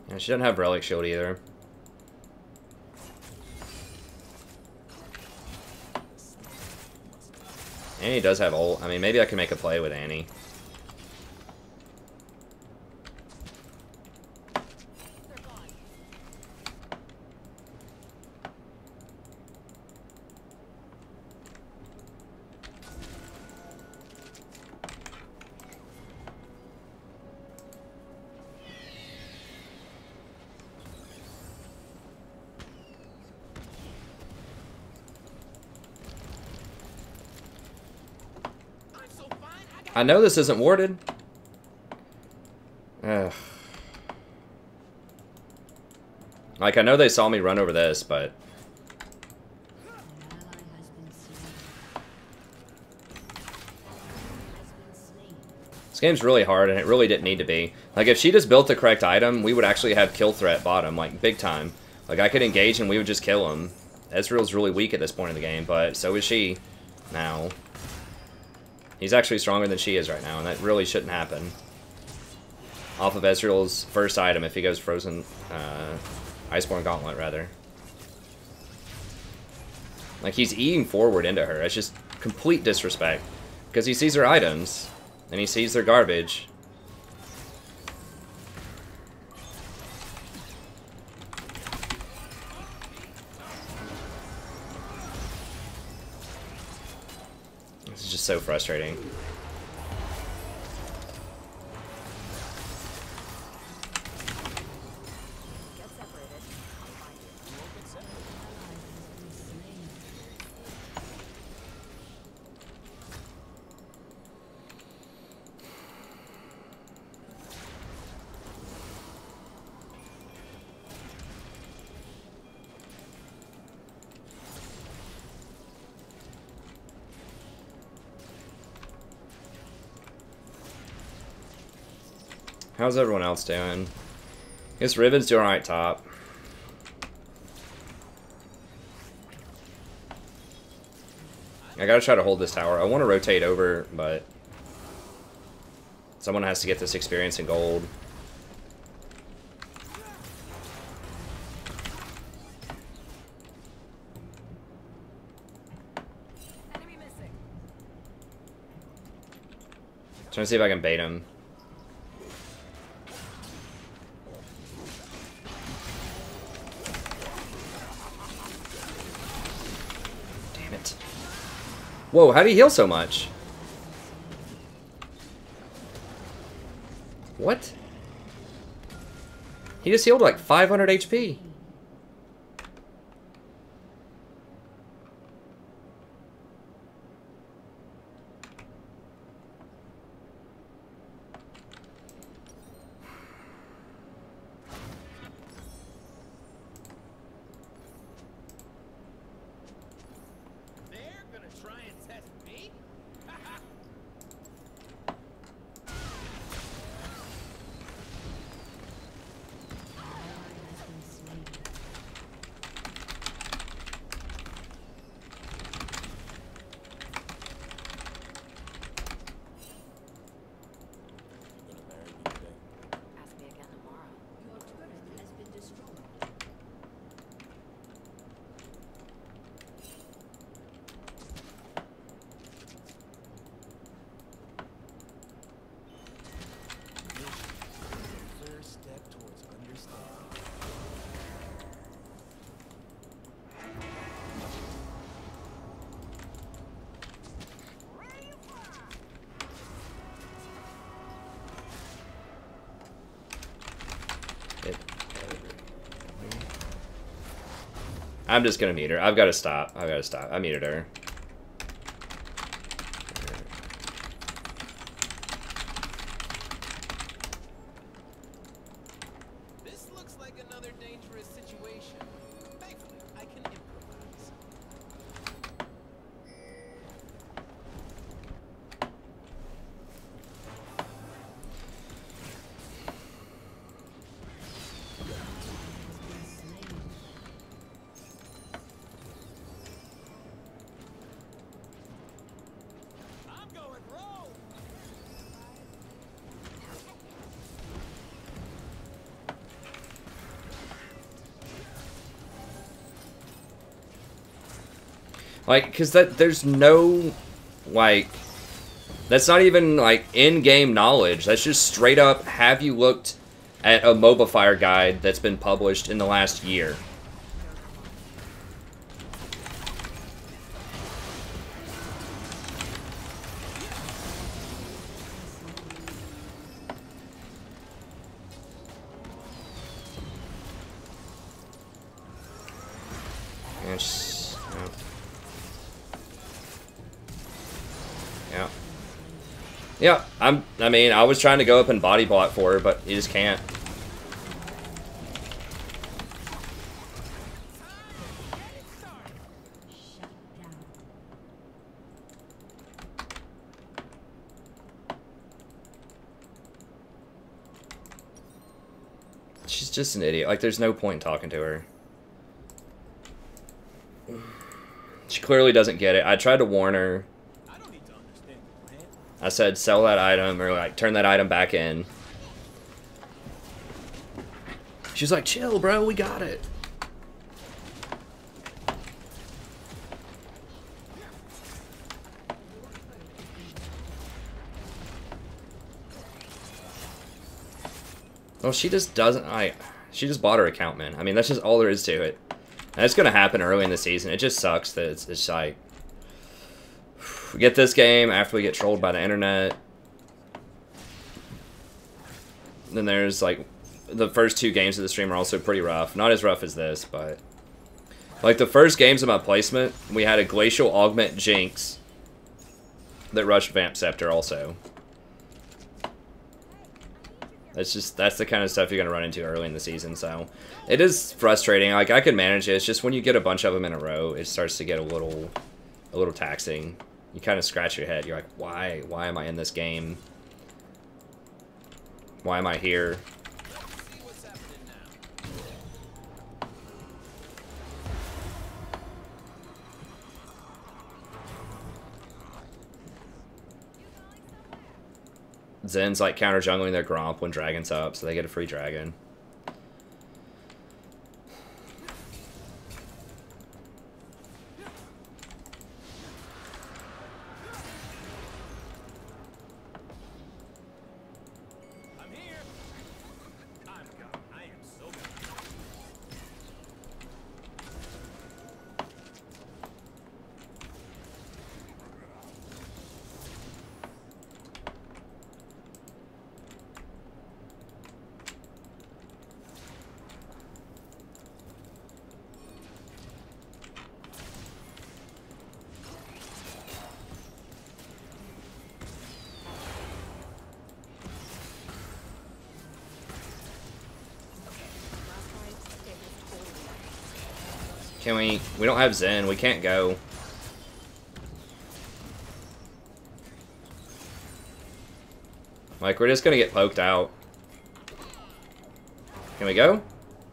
Yeah, she doesn't have Relic Shield either. Annie does have ult. I mean, maybe I can make a play with Annie. They're gone. I'm so fine, I got I know this isn't warded. Ugh. Like, I know they saw me run over this, but... An ally has been slain. Has been slain. This game's really hard, and it really didn't need to be. Like, if she just built the correct item, we would actually have kill threat bottom, like, big time. Like, I could engage and we would just kill him. Ezreal's really weak at this point in the game, but so is she now. He's actually stronger than she is right now, and that really shouldn't happen. Off of Ezreal's first item, if he goes Frozen... Iceborne Gauntlet, rather. Like, he's eating forward into her. It's just complete disrespect. Because he sees her items, and he sees their garbage. This is just so frustrating. Get separated. I'll find you. you won't get separated. Ally has been slain. How's everyone else doing? Guess Riven's doing alright top. I gotta try to hold this tower. I want to rotate over, but someone has to get this experience in gold. Enemy missing. Trying to see if I can bait him. Damn it. Whoa, how did he heal so much? What? He just healed like 500 HP. They're gonna try and test me? Ally has been slain. I'm just gonna mute her. I've gotta stop. I've gotta stop. I muted her. This looks like another dangerous situation. Thankfully, I can improvise. I'm going rogue. Like, cause there's no, like, that's not even like in-game knowledge. That's just straight up. Have you looked at a MOBA Fire guide that's been published in the last year? Yes. Yeah. Yeah. I mean, I was trying to go up and body block for her, but you just can't. Shut down. She's just an idiot. Like, there's no point in talking to her. She clearly doesn't get it. I tried to warn her. I don't need to understand the plan. I said, sell that item, or like, turn that item back in. She's like, chill, bro, we got it. Well, she just doesn't, she just bought her account, man. I mean, that's just all there is to it. And it's going to happen early in the season. It just sucks that it's like, we get this game after we get trolled by the internet. Then there's like, the first 2 games of the stream are also pretty rough. Not as rough as this, but like the first games of my placement, we had a Glacial Augment Jinx that rushed Vamp Scepter also. That's the kind of stuff you're going to run into early in the season, so it is frustrating. Like, I can manage it. It's just when you get a bunch of them in a row, it starts to get a little taxing. You kind of scratch your head. You're like, why am I in this game? Why am I here? See what's happening now. Zen's like counter jungling their Gromp when Dragon's up, so they get a free dragon. I'm here. I'm gone. I am so gone. Last fight, it was totally Can we don't have Zen. We can't go. Like, we're just gonna get poked out. Can we go?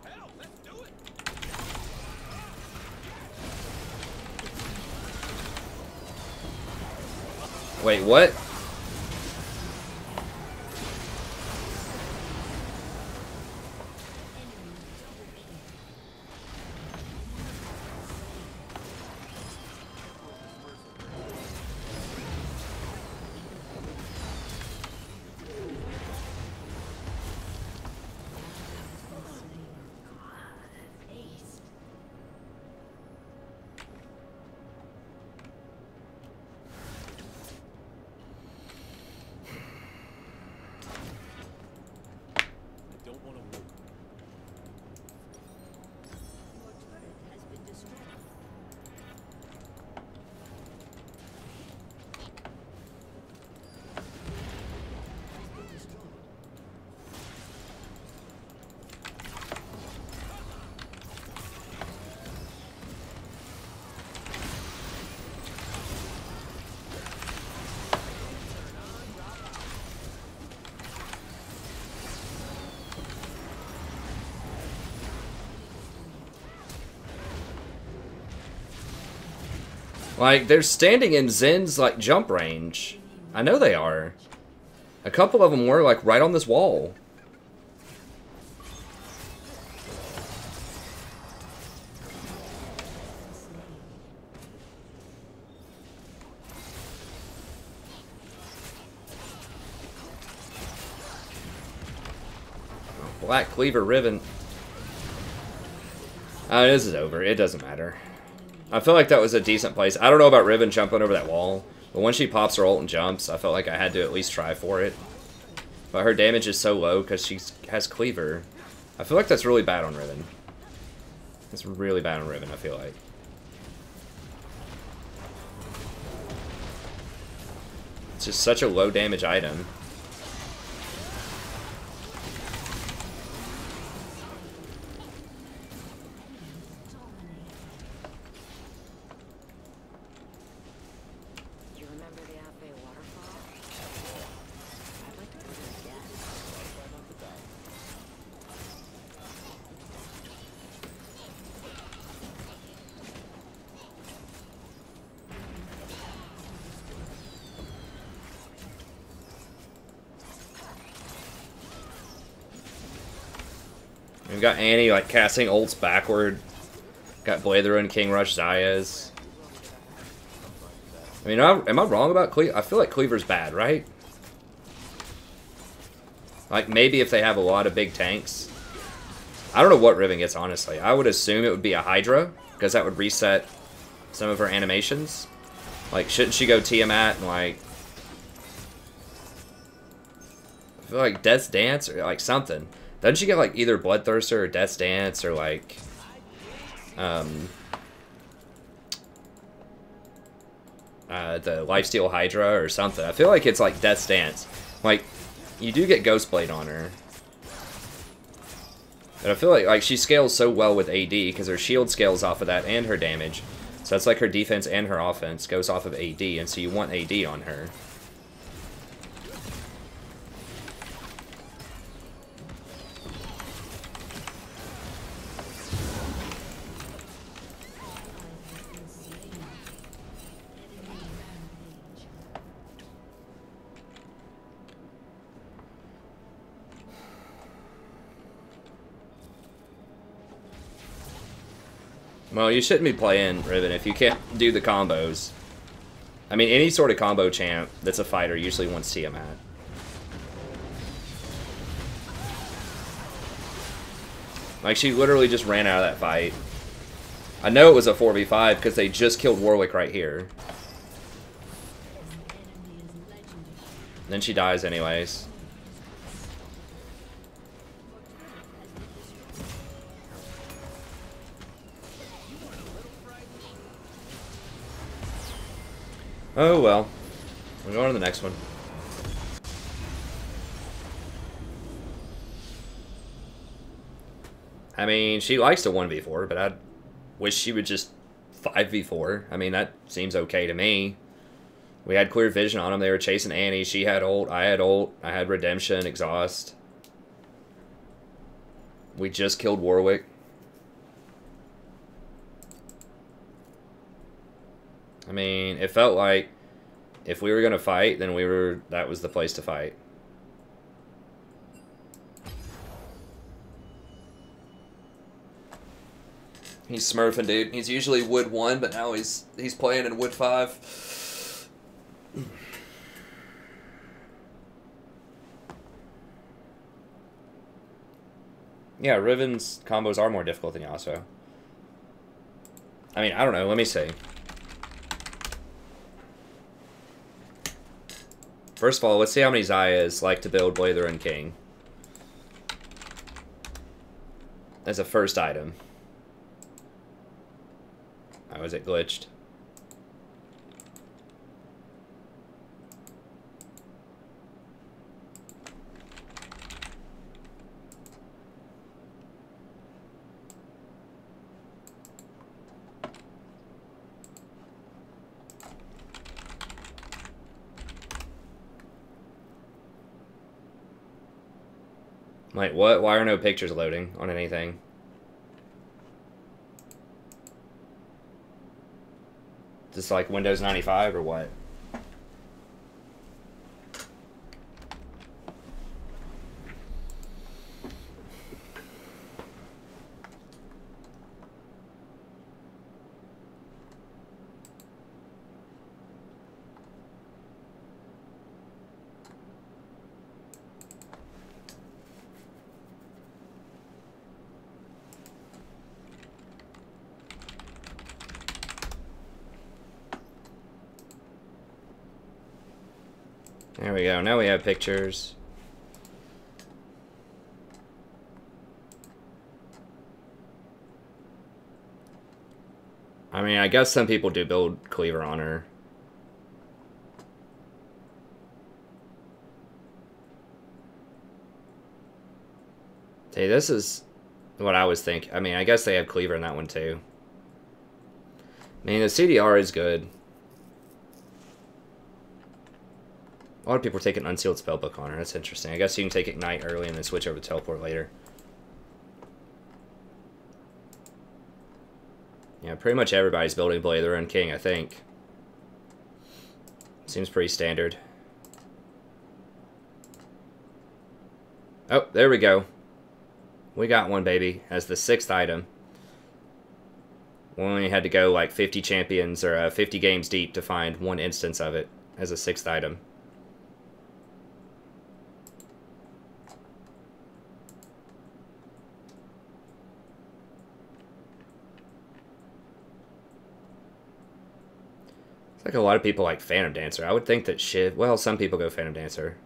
Hell, let's do it. Wait, what? Like, they're standing in Zen's, like, jump range. I know they are. A couple of them were, like, right on this wall. Black Cleaver Riven. This is over. It doesn't matter. I feel like that was a decent place. I don't know about Riven jumping over that wall, but when she pops her ult and jumps, I felt like I had to at least try for it. But her damage is so low because she has Cleaver. I feel like that's really bad on Riven. It's really bad on Riven, I feel like. It's just such a low damage item. Do you remember the Ape waterfall? I'd like to go there again. We've got Annie, like, casting ults backward. Got Blather and King Rush Zayas. I mean, am I wrong about Cleaver? I feel like Cleaver's bad, right? Like, maybe if they have a lot of big tanks. I don't know what Riven gets, honestly. I would assume it would be a Hydra, because that would reset some of her animations. Like, shouldn't she go Tiamat and, like... I feel like Death's Dance, or, like, something. Doesn't she get, like, either Bloodthirster or Death's Dance, or, like... the Lifesteal Hydra or something. I feel like it's like Death's Dance. Like, you do get Ghostblade on her. But I feel like she scales so well with AD because her shield scales off of that and her damage. So that's like her defense and her offense goes off of AD, and so you want AD on her. Well, you shouldn't be playing Riven if you can't do the combos. I mean, any sort of combo champ that's a fighter usually wants Tiamat. Like, she literally just ran out of that fight. I know it was a 4v5 because they just killed Warwick right here. Then she dies anyways. Oh well. We'll go on to the next one. I mean, she likes to 1v4, but I wish she would just 5v4. I mean, that seems okay to me. We had clear vision on them. They were chasing Annie. She had ult. I had ult. I had redemption, exhaust. We just killed Warwick. I mean, it felt like if we were going to fight, then that was the place to fight. He's smurfing, dude. He's usually wood 1, but now he's playing in wood 5. Yeah, Riven's combos are more difficult than Yasuo. I mean, I don't know. Let me see. First of all, let's see how many Zayas like to build Blather and King. As a first item. Oh, is it glitched? Like, what? Why are no pictures loading on anything? Just like Windows 95 or what? There we go. Now we have pictures. I mean, I guess some people do build Cleaver on her. Hey, this is what I was thinking. I mean, I guess they have Cleaver in that one too. I mean, the CDR is good. A lot of people are taking Unsealed Spellbook on her. That's interesting. I guess you can take Ignite early and then switch over to Teleport later. Yeah, pretty much everybody's building Blade of the Ruined King, I think. Seems pretty standard. Oh, there we go. We got one, baby, as the 6th item. We only had to go like 50 champions or 50 games deep to find one instance of it as a 6th item. It's like a lot of people like Phantom Dancer. I would think that Shiv... Well, some people go Phantom Dancer.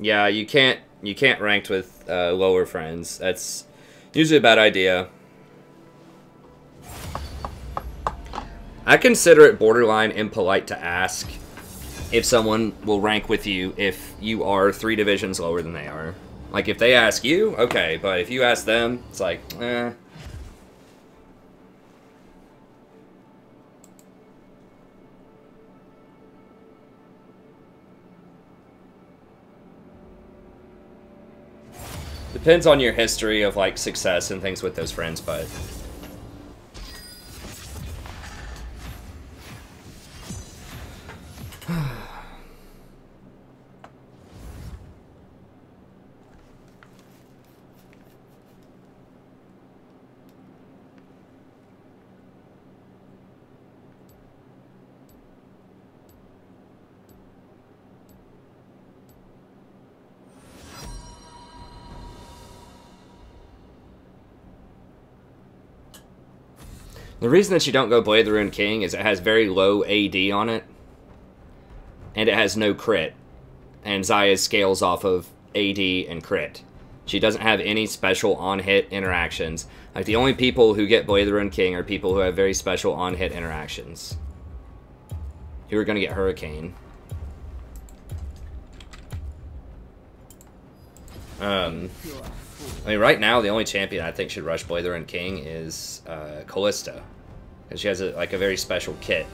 Yeah, you can't ranked with lower friends. That's usually a bad idea. I consider it borderline impolite to ask if someone will rank with you if you are 3 divisions lower than they are. Like, if they ask you, okay, but if you ask them, it's like, eh. Depends on your history of, like, success and things with those friends, but... The reason that you don't go Blade of the Ruined King is it has very low AD on it. And it has no crit. And Xayah scales off of AD and crit. She doesn't have any special on-hit interactions. Like, the only people who get Blade of the Ruined King are people who have very special on-hit interactions. Who are going to get Hurricane. I mean, right now, the only champion I think should rush Blade of the Ruined King is Callista. Because she has a very special kit.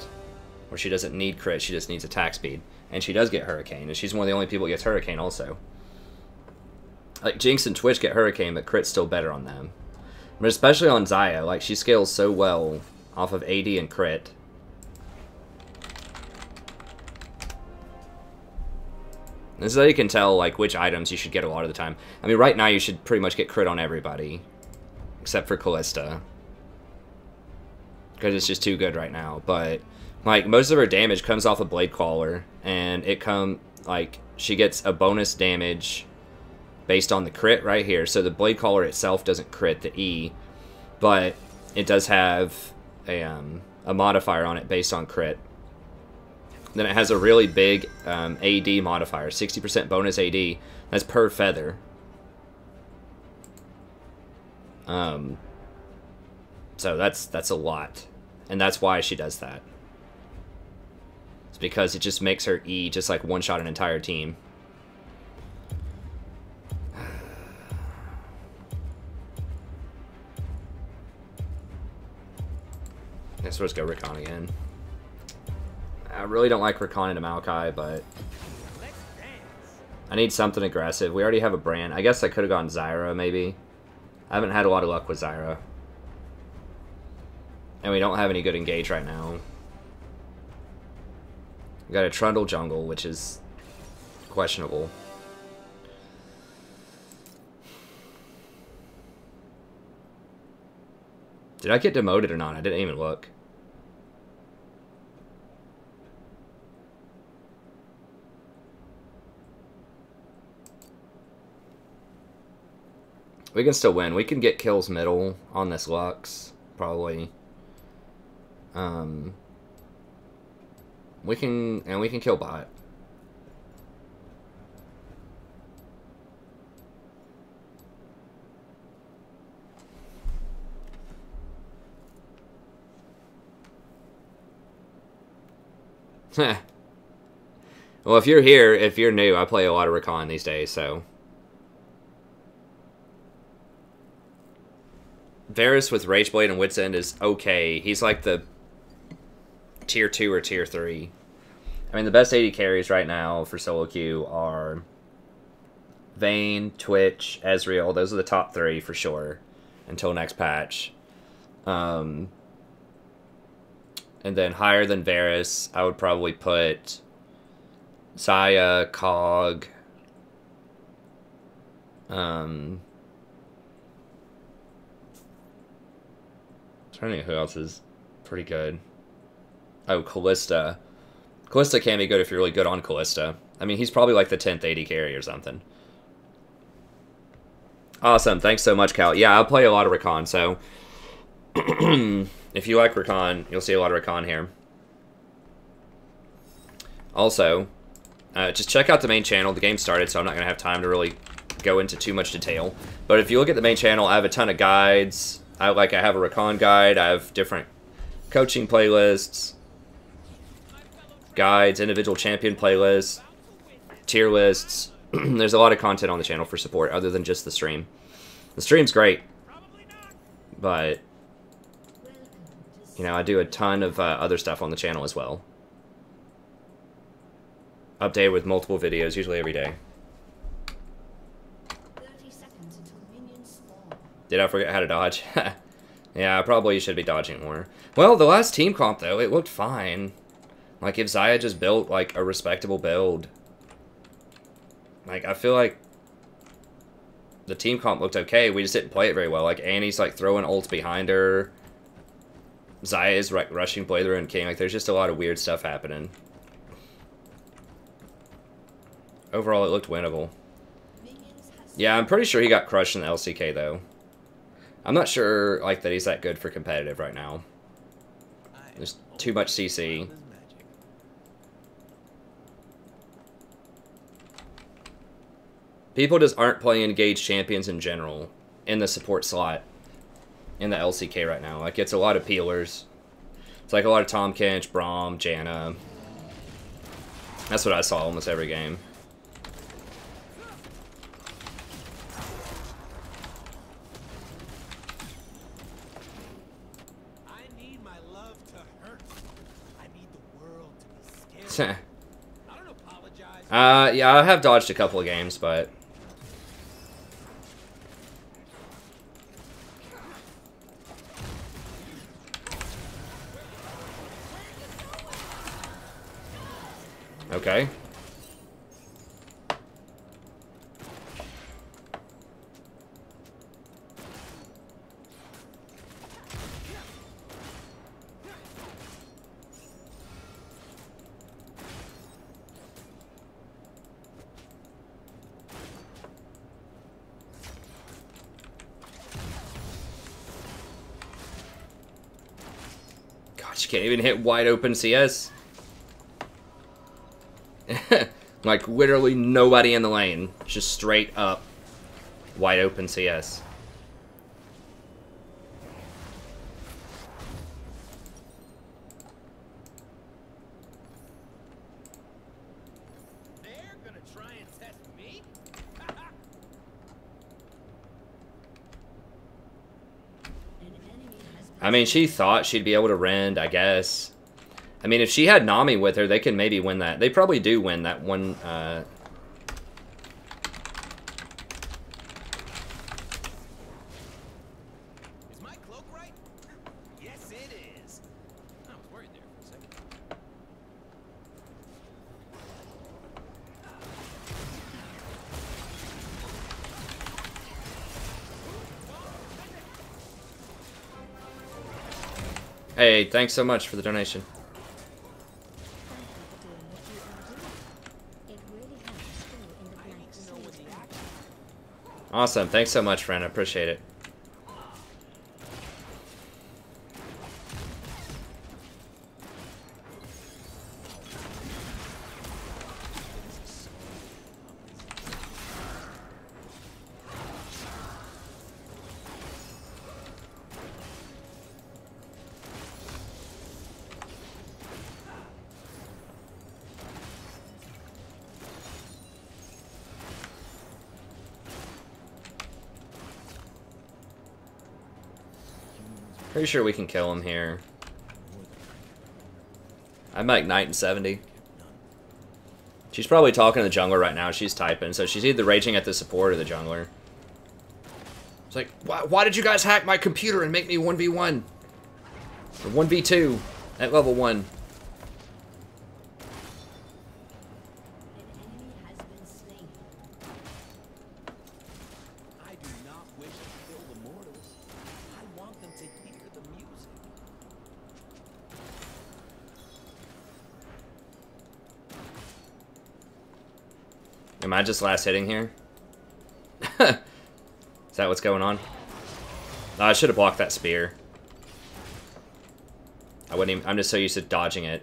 Where she doesn't need crit, she just needs attack speed. And she does get Hurricane, and she's one of the only people who gets Hurricane also. Like, Jinx and Twitch get Hurricane, but crit's still better on them. But especially on Xayah, like, she scales so well off of AD and crit. This is how you can tell, like, which items you should get a lot of the time. I mean, right now you should pretty much get crit on everybody. Except for Callista. Because it's just too good right now. But, like, most of her damage comes off a Blade Caller. And she gets a bonus damage based on the crit right here. So the Blade Caller itself doesn't crit the E. But it does have a modifier on it based on crit. Then it has a really big AD modifier, 60% bonus AD. That's per feather. So that's a lot. And that's why she does that. It's because it just makes her E just like one-shot an entire team. Guess we'll just go Recon again. I really don't like Recon into Maokai, but I need something aggressive. We already have a brand. I guess I could have gone Zyra, maybe. I haven't had a lot of luck with Zyra. And we don't have any good engage right now. We got a Trundle jungle, which is questionable. Did I get demoted or not? I didn't even look. We can still win. We can get kills middle on this Lux, probably. We can kill bot. Well, if you're here, if you're new, I play a lot of Recon these days, so. Varus with Rageblade and Wit's End is okay. He's like the tier 2 or tier 3. I mean, the best AD carries right now for solo queue are Vayne, Twitch, Ezreal. Those are the top 3 for sure until next patch. And then higher than Varus, I would probably put Xayah, Cog, I'm trying to think who else is pretty good. Oh, Callista. Callista can be good if you're really good on Callista. I mean, he's probably like the 10th AD carry or something. Awesome. Thanks so much, Cal. Yeah, I'll play a lot of Recon, so if you like Recon, you'll see a lot of Recon here. Also, just check out the main channel. The game started, so I'm not going to have time to really go into too much detail. But if you look at the main channel, I have a ton of guides. I have a Recon guide. I have different coaching playlists, guides, individual champion playlists, tier lists. There's a lot of content on the channel for support other than just the stream. The stream's great, but you know, I do a ton of other stuff on the channel as well. Updated with multiple videos, usually every day. 30 seconds until minions spawn. Did I forget how to dodge? Yeah, I probably should be dodging more. Well, the last team comp, though, it looked fine. Like, if Xayah just built, like, a respectable build. Like, I feel like the team comp looked okay. We just didn't play it very well. Like, Annie's, like, throwing ults behind her. Xayah is rushing Blazer and King. Like, there's just a lot of weird stuff happening. Overall, it looked winnable. Yeah, I'm pretty sure he got crushed in the LCK, though. I'm not sure, like, that he's that good for competitive right now. There's too much CC. People just aren't playing engaged champions in general in the support slot in the LCK right now. Like, it's a lot of peelers. It's like a lot of Tahm Kench, Braum, Janna. That's what I saw almost every game. I need my love to hurt. I need the world to be scared. I don't apologize. Yeah, I have dodged a couple of games, but okay. God, you can't even hit wide open CS. Like, literally nobody in the lane. Just straight up wide open CS. try and test me? An enemy has been I mean, she thought she'd be able to rend, I guess. I mean, if she had Nami with her, they could maybe win that. They probably do win that one. Is my cloak right? Yes, it is. I was worried there for a second. Hey, thanks so much for the donation. Thank you for doing what you are doing. It really helps stay in the I blank need to know what slate the mode. action. Awesome. Thanks so much, friend. I appreciate it. Pretty sure we can kill him here. I'm like Knight and 70. She's probably talking to the jungler right now. She's typing, so she's either raging at the support or the jungler. It's like, why did you guys hack my computer and make me 1v1? Or 1v2 at level 1? An enemy has been slain. I do not wish to kill the mortals. I want them to hear the music. Am I just last hitting here? Is that what's going on? I should have blocked that spear. I wouldn't even, I'm just so used to dodging it.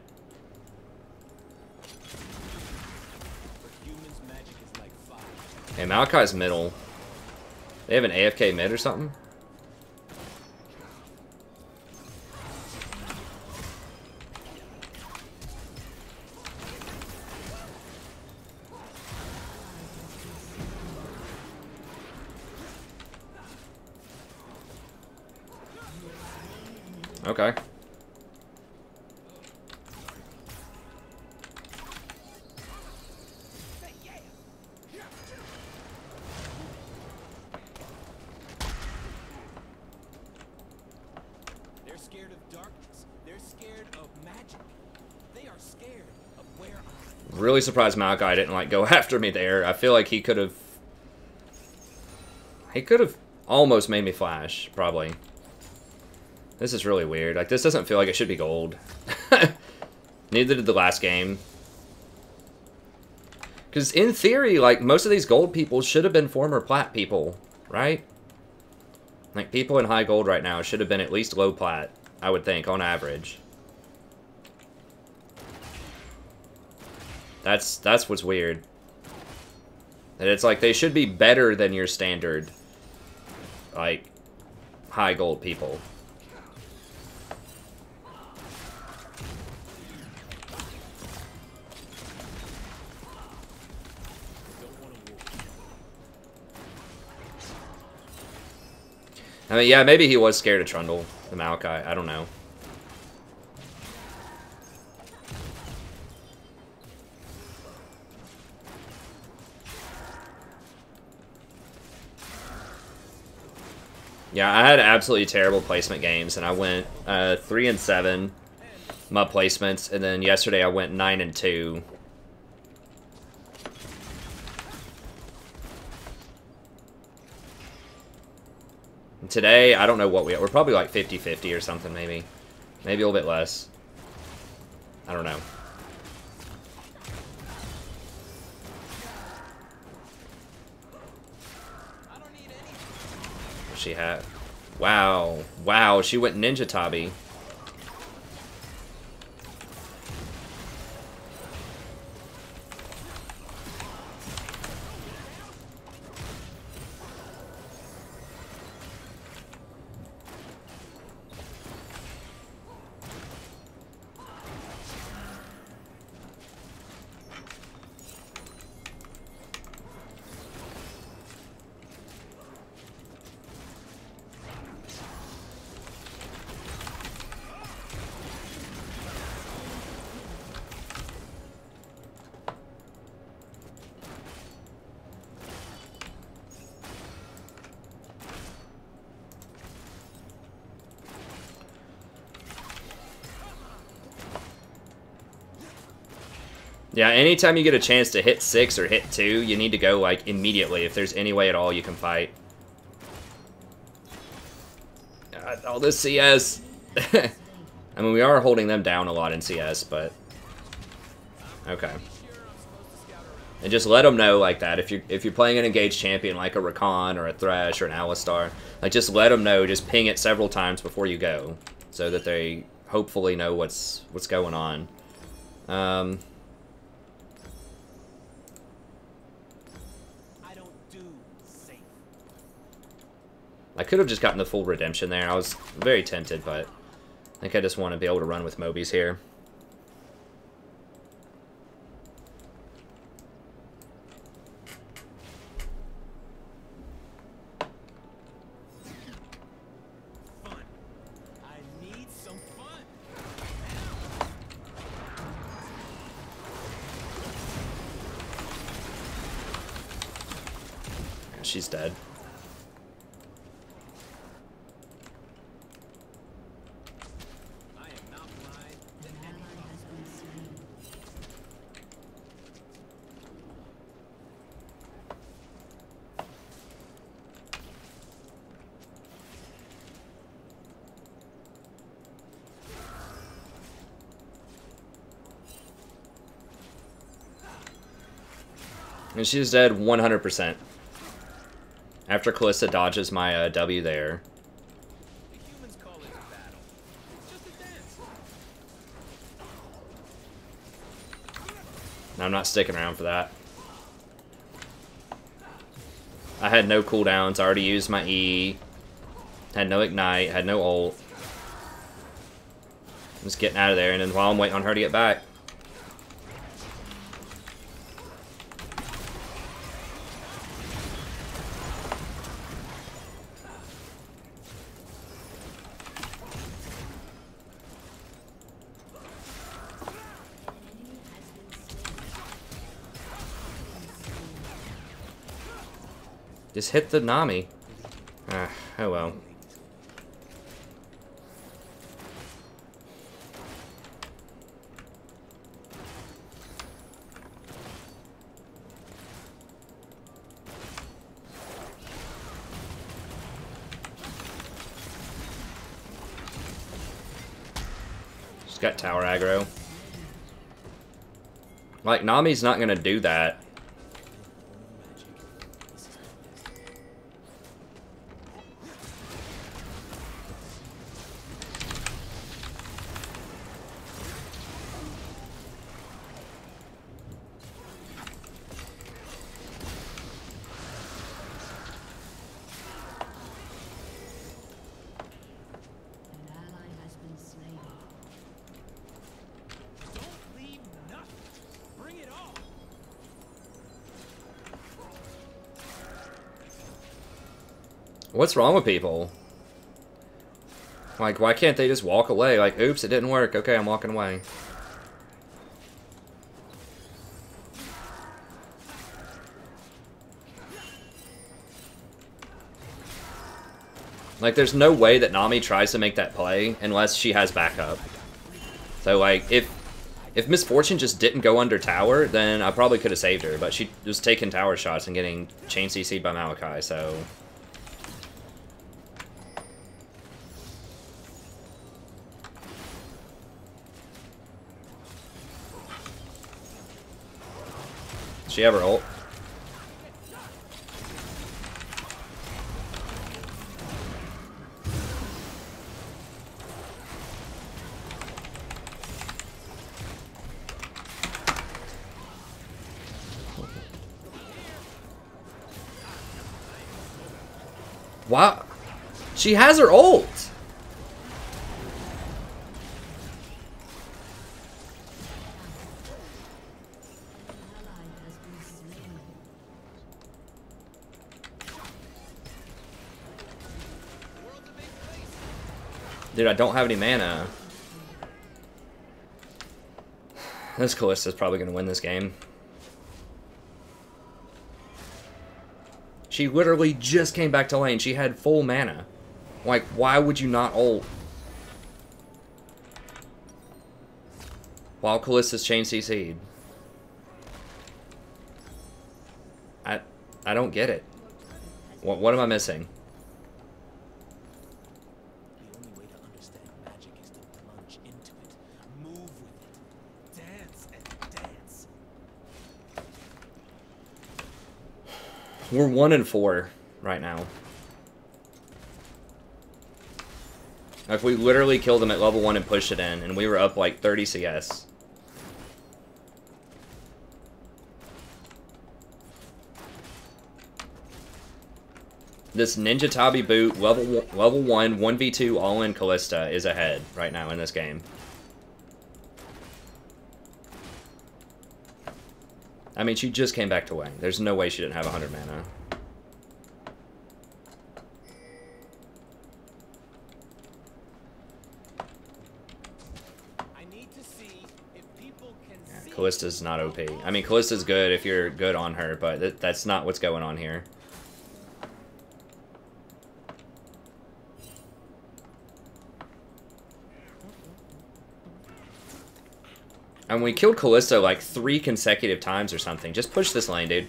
For humans, magic is like fire. Hey, Malachi's middle. They have an AFK mid or something? Okay. They're scared of darkness. They're scared of magic. They are scared of where I am. Really surprised Malachi didn't like go after me there. I feel like he could have... He could have almost made me flash, probably. This is really weird. Like, this doesn't feel like it should be gold. Neither did the last game. Because in theory, like, most of these gold people should have been former plat people, right? Like, people in high gold right now should have been at least low plat, I would think, on average. That's what's weird. And it's like, they should be better than your standard, like, high gold people. I mean, yeah, maybe he was scared of Trundle, the Malachi. I don't know. Yeah, I had absolutely terrible placement games, and I went 3-7 my placements, and then yesterday I went 9-2. And today, I don't know what we're probably like 50-50 or something, maybe. Maybe a little bit less. I don't know. I don't need any. What she had? Wow. Wow, she went Ninja Tabi. Yeah, anytime you get a chance to hit 6 or hit 2, you need to go, like, immediately if there's any way at all you can fight. God, all this CS. I mean, we are holding them down a lot in CS, but... Okay. And just let them know like that. If you're playing an engaged champion like a Rakan or a Thresh or an Alistar, like just let them know. Just ping it several times before you go, so that they hopefully know what's going on. I don't do safe. I could have just gotten the full redemption there. I was very tempted, but I think I just want to be able to run with Mobies here. She's dead. I am not blind. An ally has been slain. And she's dead 100%. After Kalista dodges my W there. The humans call it a battle. It's just a dance. I'm not sticking around for that. I had no cooldowns, I already used my E. Had no ignite, had no ult. I'm just getting out of there, and then while I'm waiting on her to get back. Just hit the Nami. Ah, oh well. She's got tower aggro. Like, Nami's not gonna do that. What's wrong with people? Like, why can't they just walk away? Like, oops, it didn't work. Okay, I'm walking away. Like, there's no way that Nami tries to make that play unless she has backup. So, like, if Miss Fortune just didn't go under tower, then I probably could have saved her. But she was taking tower shots and getting chain CC'd by Malachi, so... She have her ult? Wow. She has her ult! Dude, I don't have any mana. This Kalista's probably going to win this game. She literally just came back to lane. She had full mana. Like, why would you not ult? While Kalista's chain CC'd. I don't get it. What am I missing? The only way to understand magic is to plunge into it, move with it, dance and dance. We're 1-4 right now. If we literally killed them at level 1 and pushed it in, and we were up like 30 CS. This Ninja Tabi boot, level 1, 1v2 all-in Callista is ahead right now in this game. I mean, she just came back to Wang. There's no way she didn't have 100 mana. Callista's not OP. I mean, Callista's good if you're good on her, but that's not what's going on here. And we killed Callista like 3 consecutive times or something. Just push this lane, dude.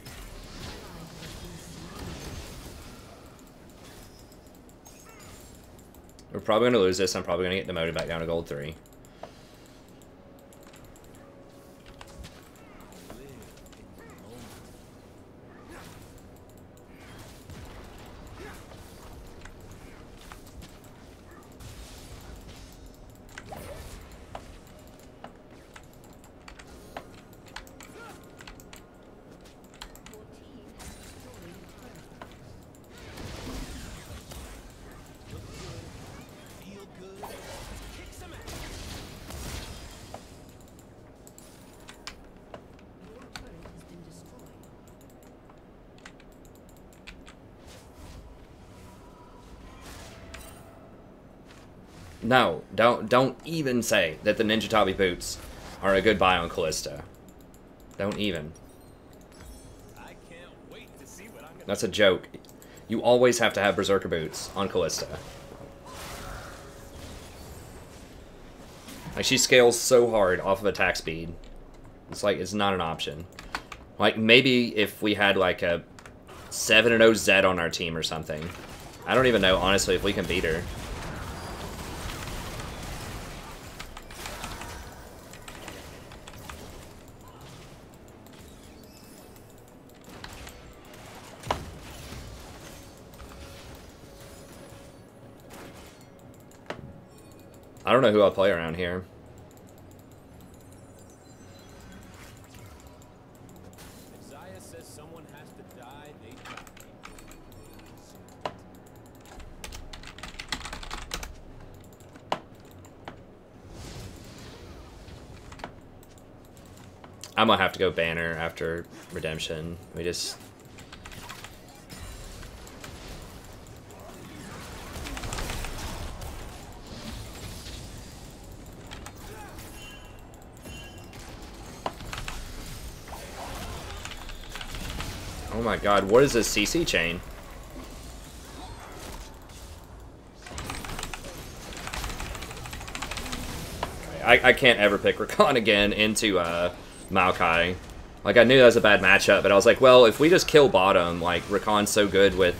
We're probably going to lose this. I'm probably going to get demoted back down to gold 3. No, don't even say that the Ninja Tabi boots are a good buy on Callista. Don't even. I can't wait to see what I'm gonna That's a joke. You always have to have Berserker boots on Callista. Like, she scales so hard off of attack speed. It's like, it's not an option. Like, maybe if we had like a 7-0 Zed on our team or something. I don't even know, honestly, if we can beat her. I don't know who I'll play around here. If Zaya says someone has to die, they die. I'm gonna have to go banner after redemption. We just... Oh my god, what is this CC chain? I can't ever pick Rakan again into Maokai. Like, I knew that was a bad matchup, but I was like, well, if we just kill bottom, like, Rakan's so good with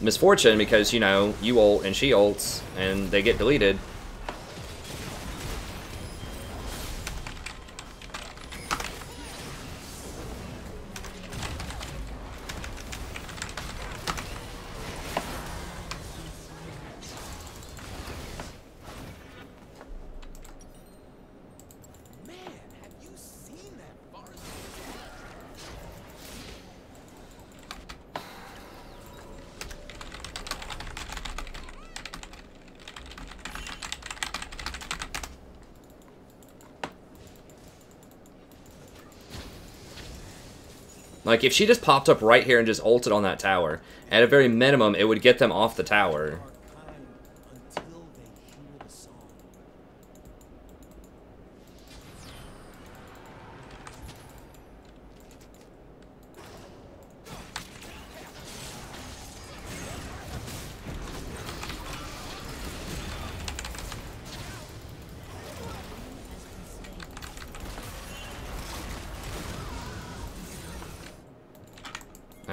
Misfortune because, you know, you ult and she ults, and they get deleted. Like, if she just popped up right here and just ulted on that tower, at a very minimum, it would get them off the tower. Until they hear the song.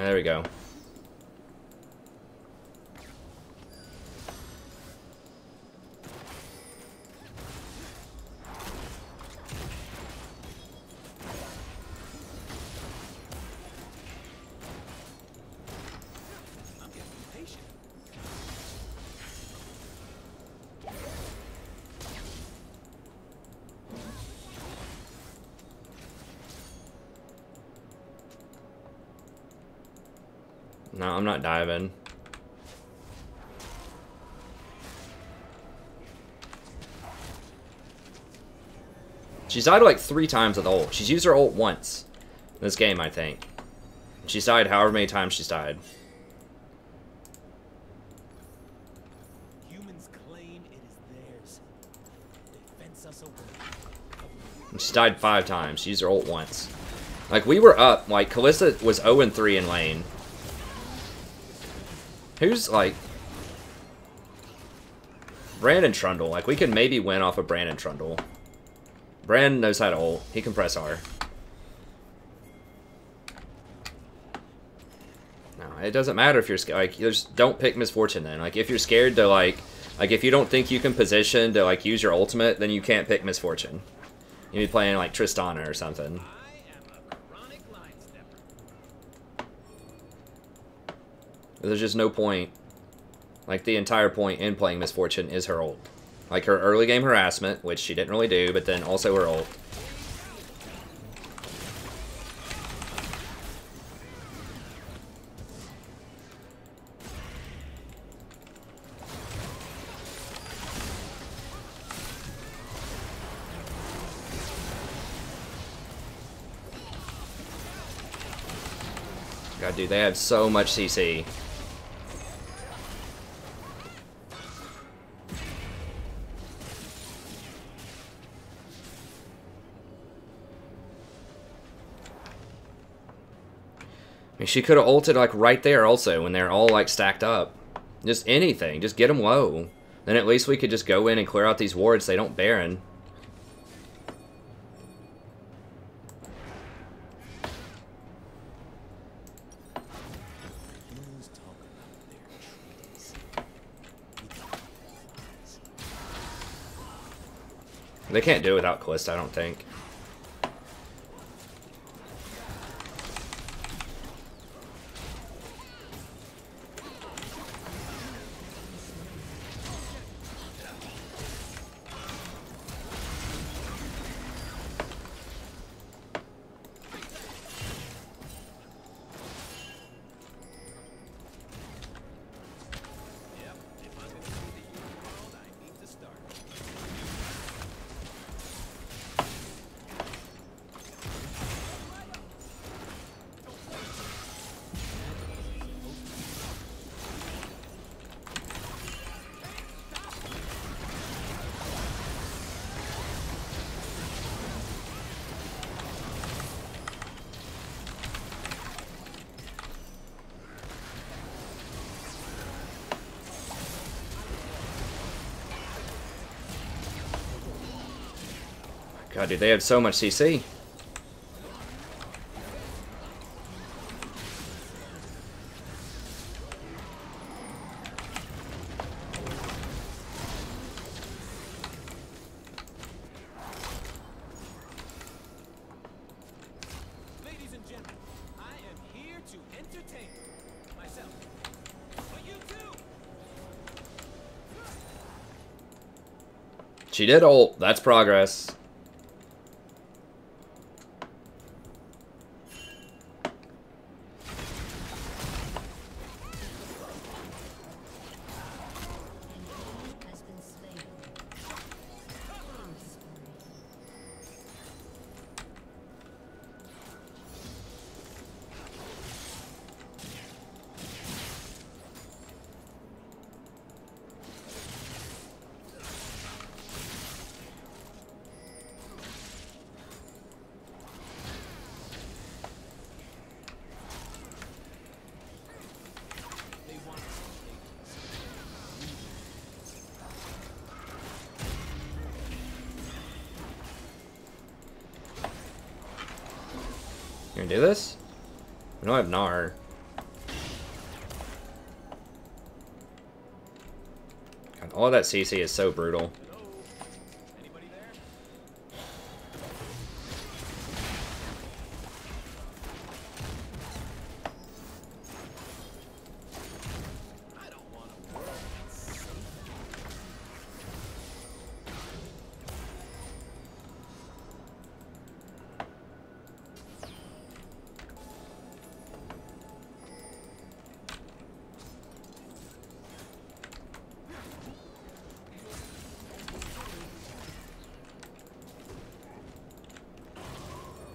There we go. I'm getting impatient. No, I'm not diving. She's died like 3 times with ult. She's used her ult once in this game, I think. She's died however many times she's died. Humans claim it is theirs. They fence us away. And she's died 5 times. She used her ult once. Like, we were up. Like, Kalista was 0-3 in lane. Who's, like... Brandon Trundle. Like, we can maybe win off of Brandon Trundle. Brandon knows how to ult. He can press R. No, it doesn't matter if you're scared. Like, just don't pick Misfortune then. Like, if you're scared to, like, if you don't think you can position to, like, use your ultimate, then you can't pick Misfortune. You'd be playing, like, Tristana or something. I am a chronic line stepper. There's just no point. Like, the entire point in playing Misfortune is her ult. Like, her early game harassment, which she didn't really do, but then also her ult. God, dude, they have so much CC. I mean, she could have ulted, like, right there also when they're all, like, stacked up. Just anything. Just get them low. Then at least we could just go in and clear out these wards. They don't Baron. Humans talk about their trees. They can't do it without Kalista, I don't think. Yep, if I'm gonna see the human world, I need to start. God, dude, they have so much CC. Ladies and gentlemen, I am here to entertain myself. But you too! She did ult. That's progress. Has been slain. They want us to take You gonna do this? We don't have Gnar. All of that CC is so brutal. Anybody there? I don't want a world that's safe.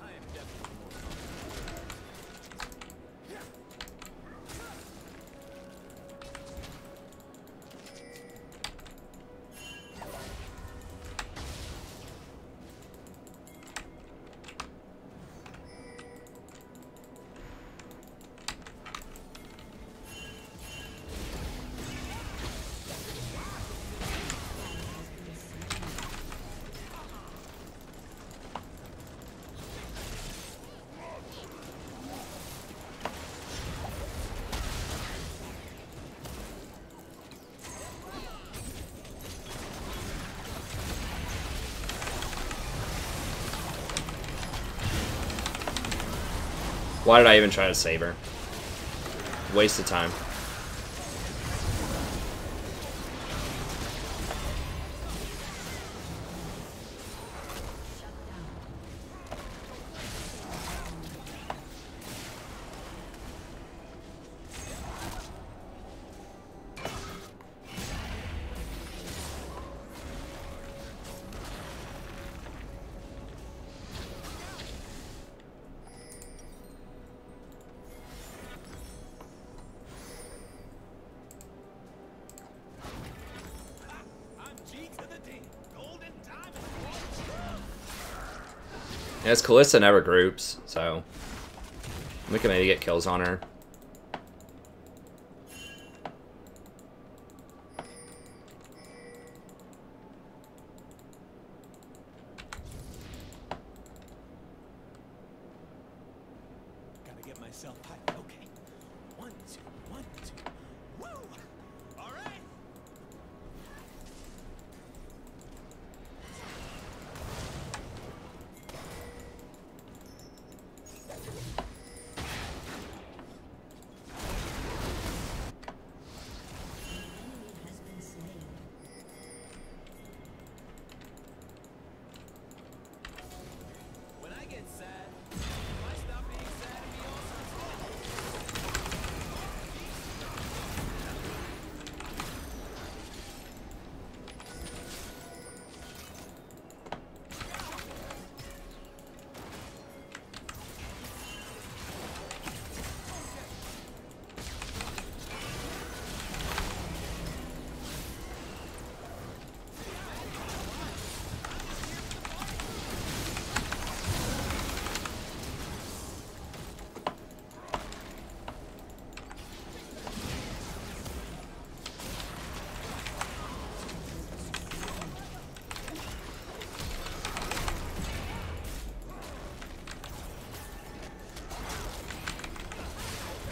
I am definitely more Why did I even try to save her? Waste of time. Yeah, this Kalista never groups, so we can maybe get kills on her. Gotta get myself hyped. Okay. 1, 2, 1, 2. Woo! All right. Has been slain. When I get sad, I stop being sad and be awesome.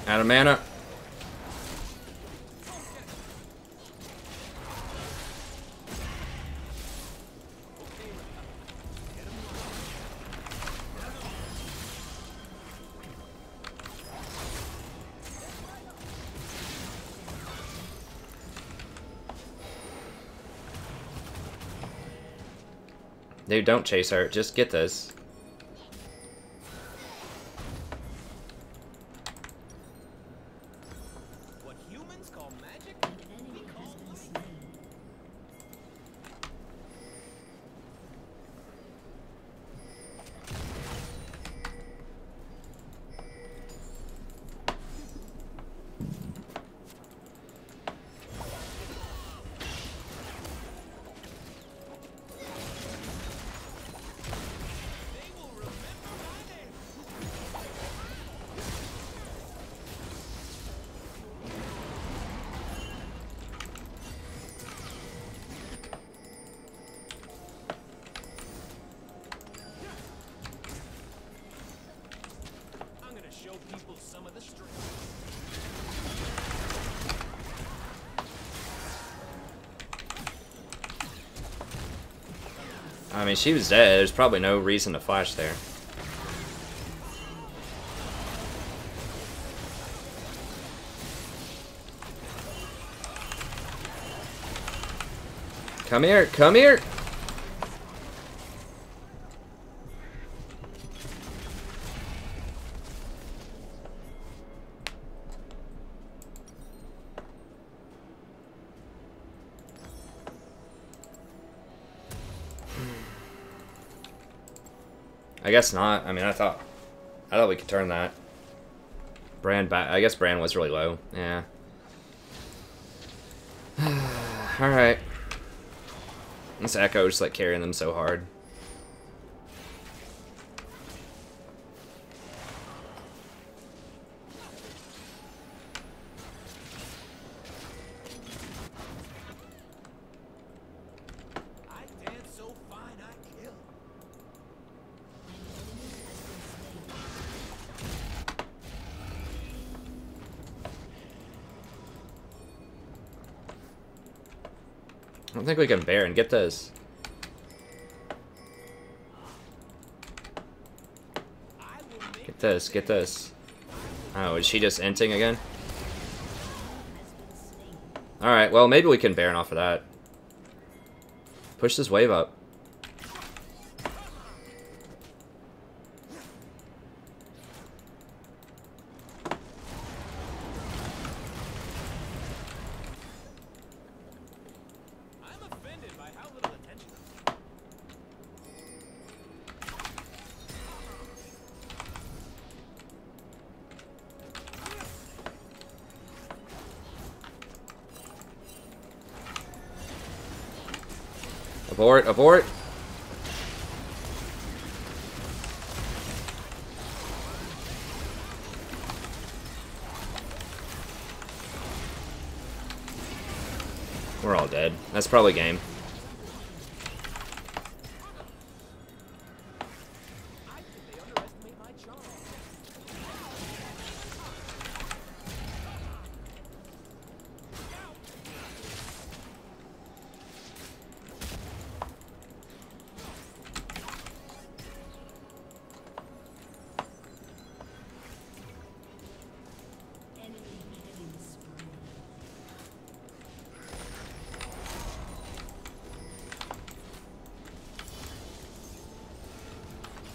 Out of mana. Dude, don't chase her. Just get this. What humans call magic, An enemy has been slain. they will remember my name. I'm gonna show people some of the strength. I mean, she was dead. There's probably no reason to flash there. Come here, come here! I guess not. I mean, I thought we could turn that. Brand back. I guess Brand was really low. Yeah. All right. This Echo just like carrying them so hard. I dance so fine I kill. I don't think we can Baron. Get this. Get this, get this. Oh, is she just inting again? Alright, well, maybe we can Baron off of that. Push this wave up. I'm offended by how little attention. Abort, abort! We're all dead. That's probably game. I think they underestimate my charm.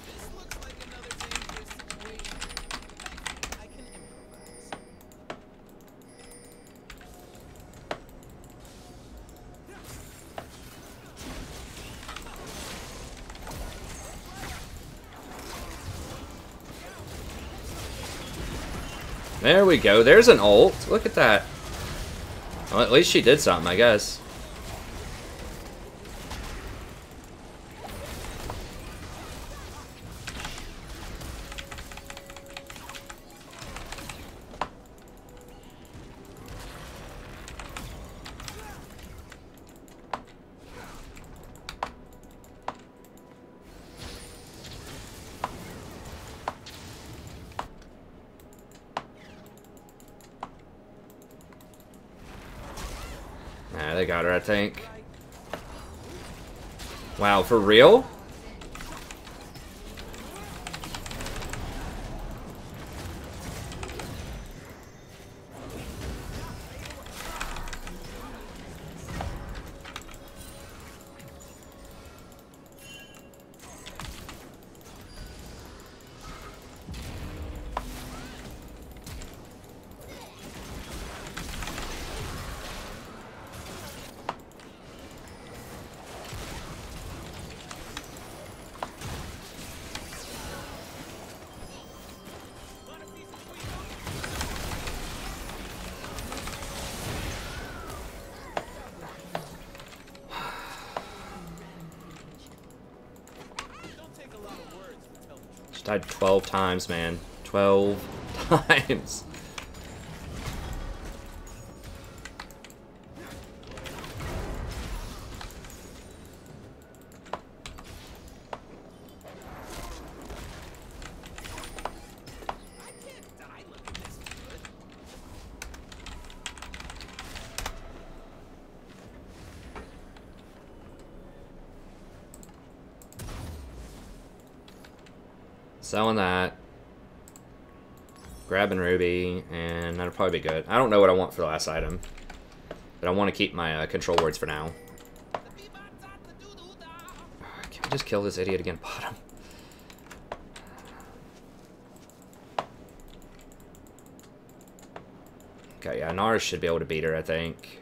This looks like another dangerous situation. I can improvise. There we go. There's an ult. Look at that. Well, at least she did something, I guess. Nah, they got her, I think. Wow, for real? Don't take a lot of words to tell the truth. She died 12 times, man. 12 times. I can't die looking this good. Selling that. Grabbing Ruby, and that'll probably be good. I don't know what I want for the last item, but I want to keep my control words for now. Can we just kill this idiot again, bottom? Okay, yeah, Nars should be able to beat her, I think.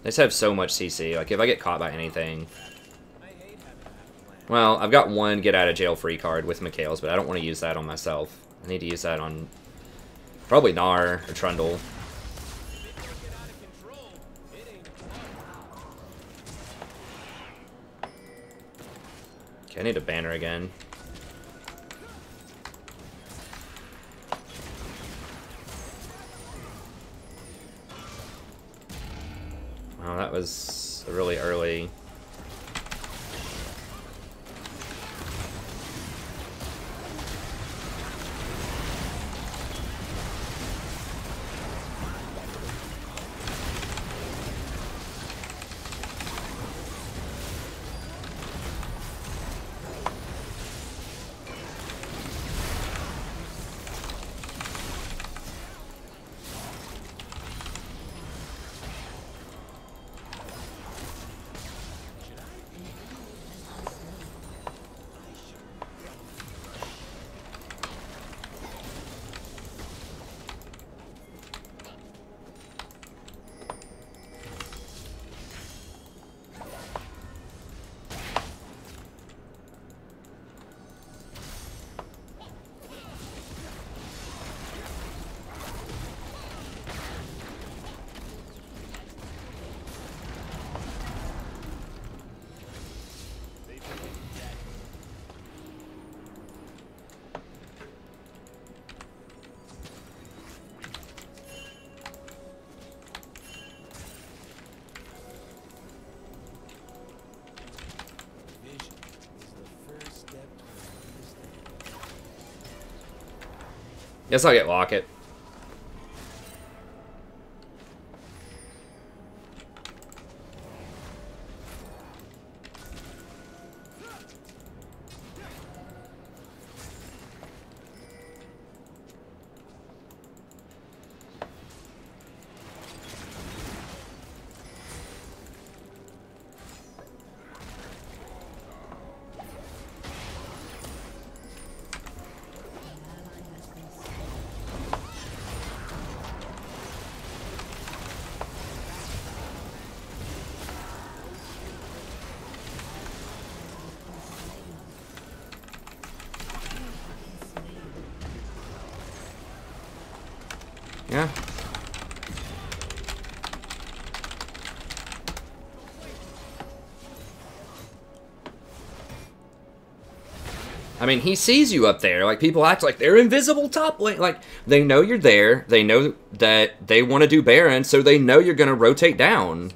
They just have so much CC. Like, if I get caught by anything... Well, I've got one get out of jail free card with Mikhail's, but I don't want to use that on myself. I need to use that on probably Nar or Trundle. Okay, I need a banner again. Oh, that was really early. Guess I'll get Locket. Yeah. I mean, he sees you up there. Like, people act like they're invisible top lane. Like, they know you're there. They know that they want to do Baron, so they know you're going to rotate down.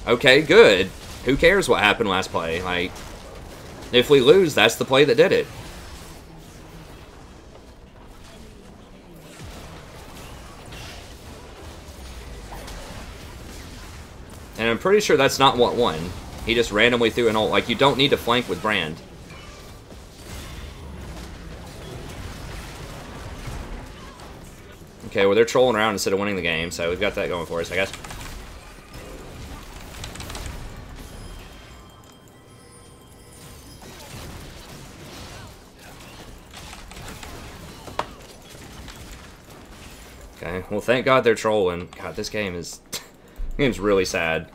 Okay, good. Who cares what happened last play? Like, if we lose, that's the play that did it. And I'm pretty sure that's not what won. He just randomly threw an ult. Like, you don't need to flank with Brand. Okay, well, they're trolling around instead of winning the game, so we've got that going for us, I guess. Okay, well, thank God they're trolling. God, this game is... game's really sad.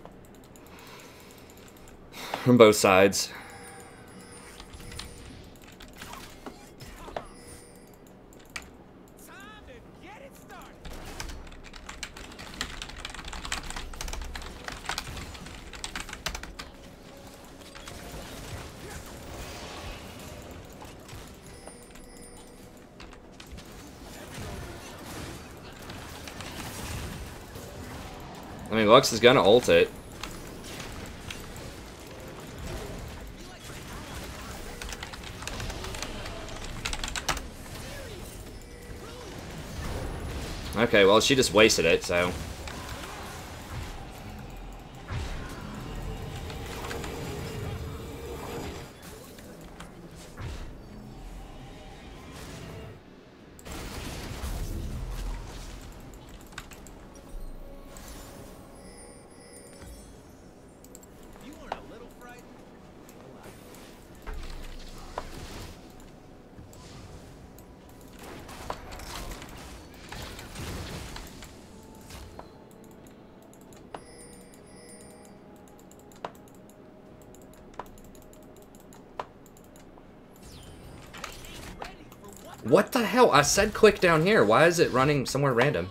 From both sides. I mean, Lux is gonna ult it. Okay, well, she just wasted it, so... What the hell? I said click down here. Why is it running somewhere random?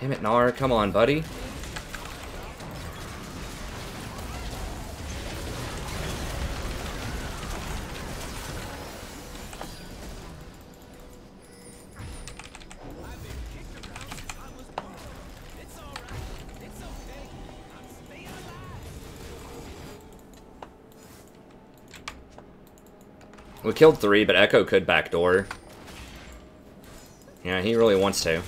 Damn it, Nar. Come on, buddy. We killed 3, but Echo could backdoor. Yeah, he really wants to.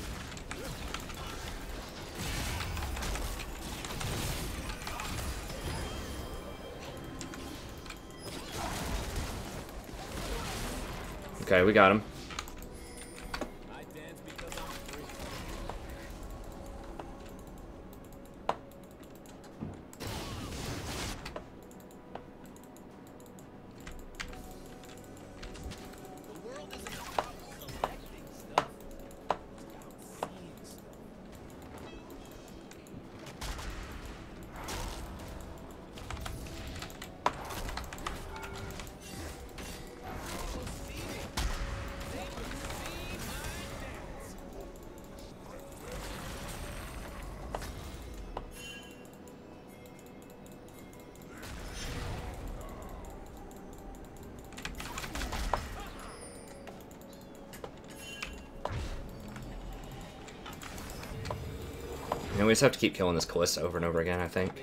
Okay, we got him. I dance because I'm free. The world isn't about collecting stuff. It's about seeing stuff. And we just have to keep killing this Callista over and over again, I think.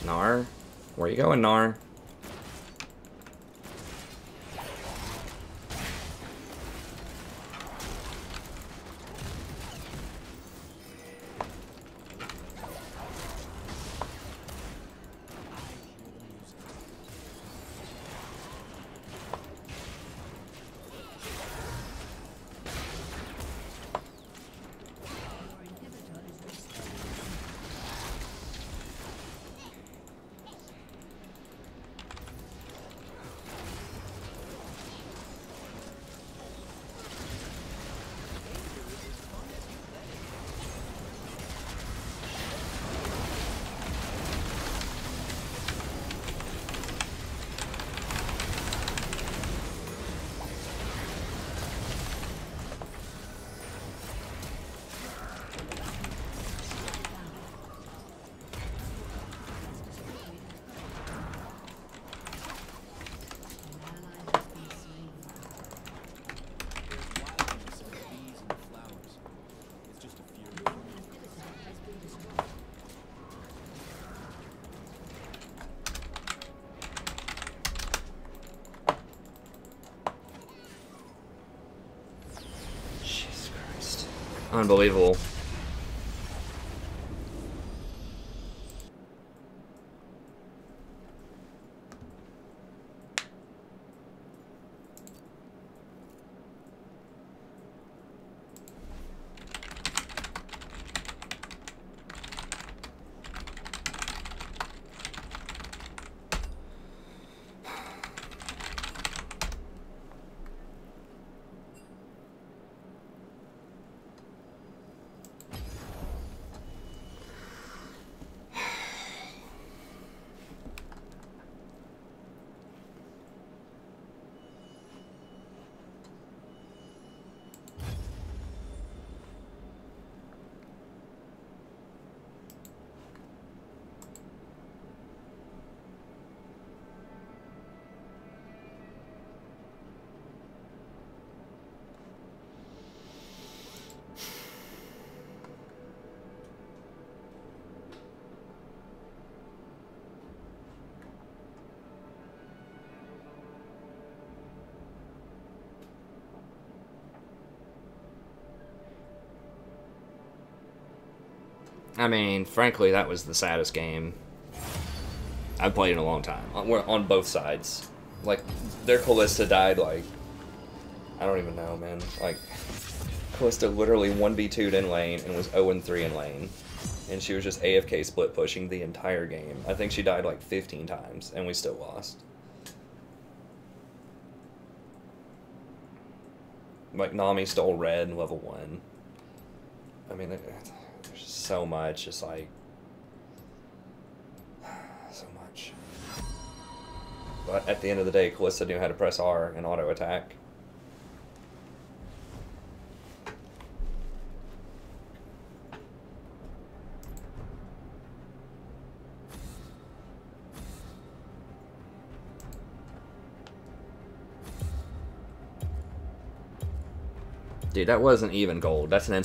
Nar? Where you going, Nar? Unbelievable. I mean, frankly, that was the saddest game I've played in a long time. On both sides. Like, their Callista died, like, I don't even know, man. Like, Callista literally 1v2'd in lane and was 0-3 in lane. And she was just AFK split pushing the entire game. I think she died like 15 times, and we still lost. Like, Nami stole red in level 1. I mean, there's so much, just like... so much. But at the end of the day, Callista knew how to press R and auto attack. Dude, that wasn't even gold. That's an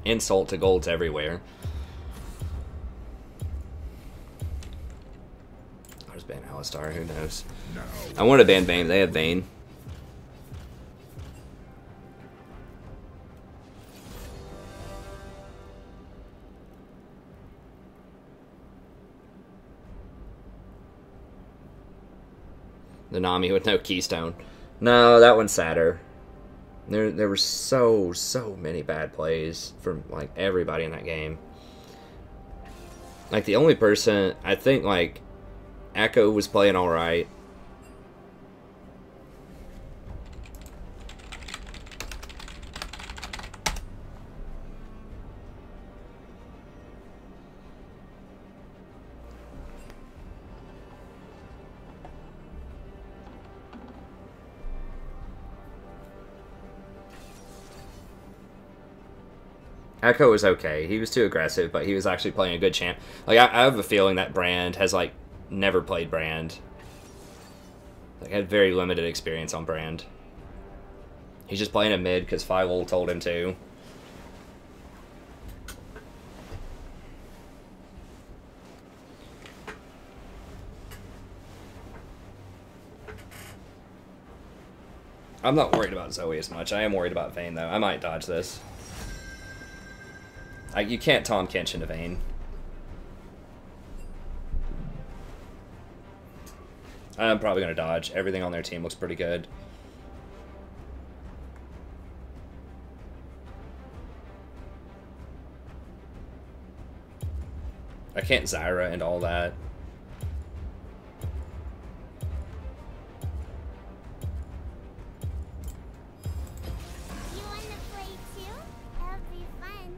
insult to golds everywhere. I'll just ban Alistar, who knows? No. I want to ban Vayne. They have Vayne. The Nami with no keystone. No, that one's sadder. There were so many bad plays from like everybody in that game. Like the only person I think like Echo was playing all right. Echo was okay. He was too aggressive, but he was actually playing a good champ. Like I have a feeling that Brand has like never played Brand. Like had very limited experience on Brand. He's just playing a mid because Philol told him to. I'm not worried about Zoe as much. I am worried about Vayne though. I might dodge this. You can't Tahm Kench into Vayne. I'm probably going to dodge. Everything on their team looks pretty good. I can't Zyra and all that. You want to play too? That'll be fun.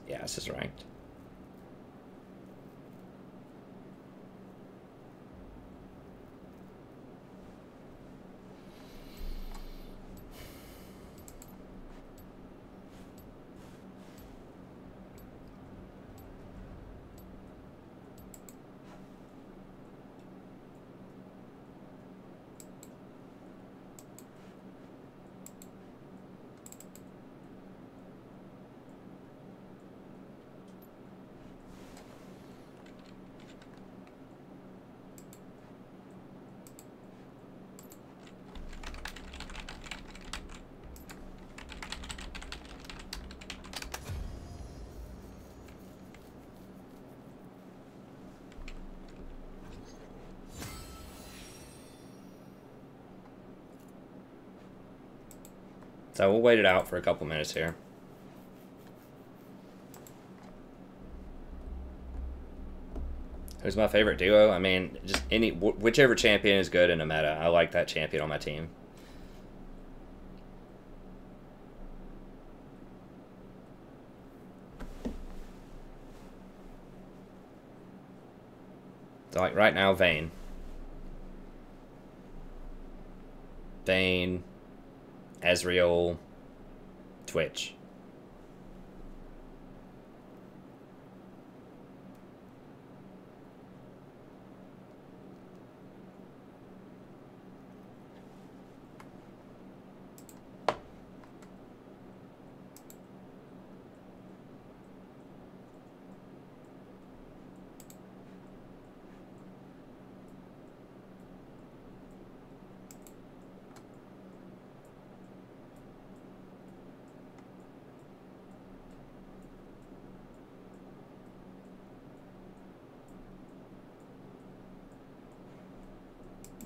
Yeah, this is ranked. So we'll wait it out for a couple minutes here. Who's my favorite duo? I mean, just whichever champion is good in a meta. I like that champion on my team. So like right now, Vayne. Vayne, Ezreal, Twitch.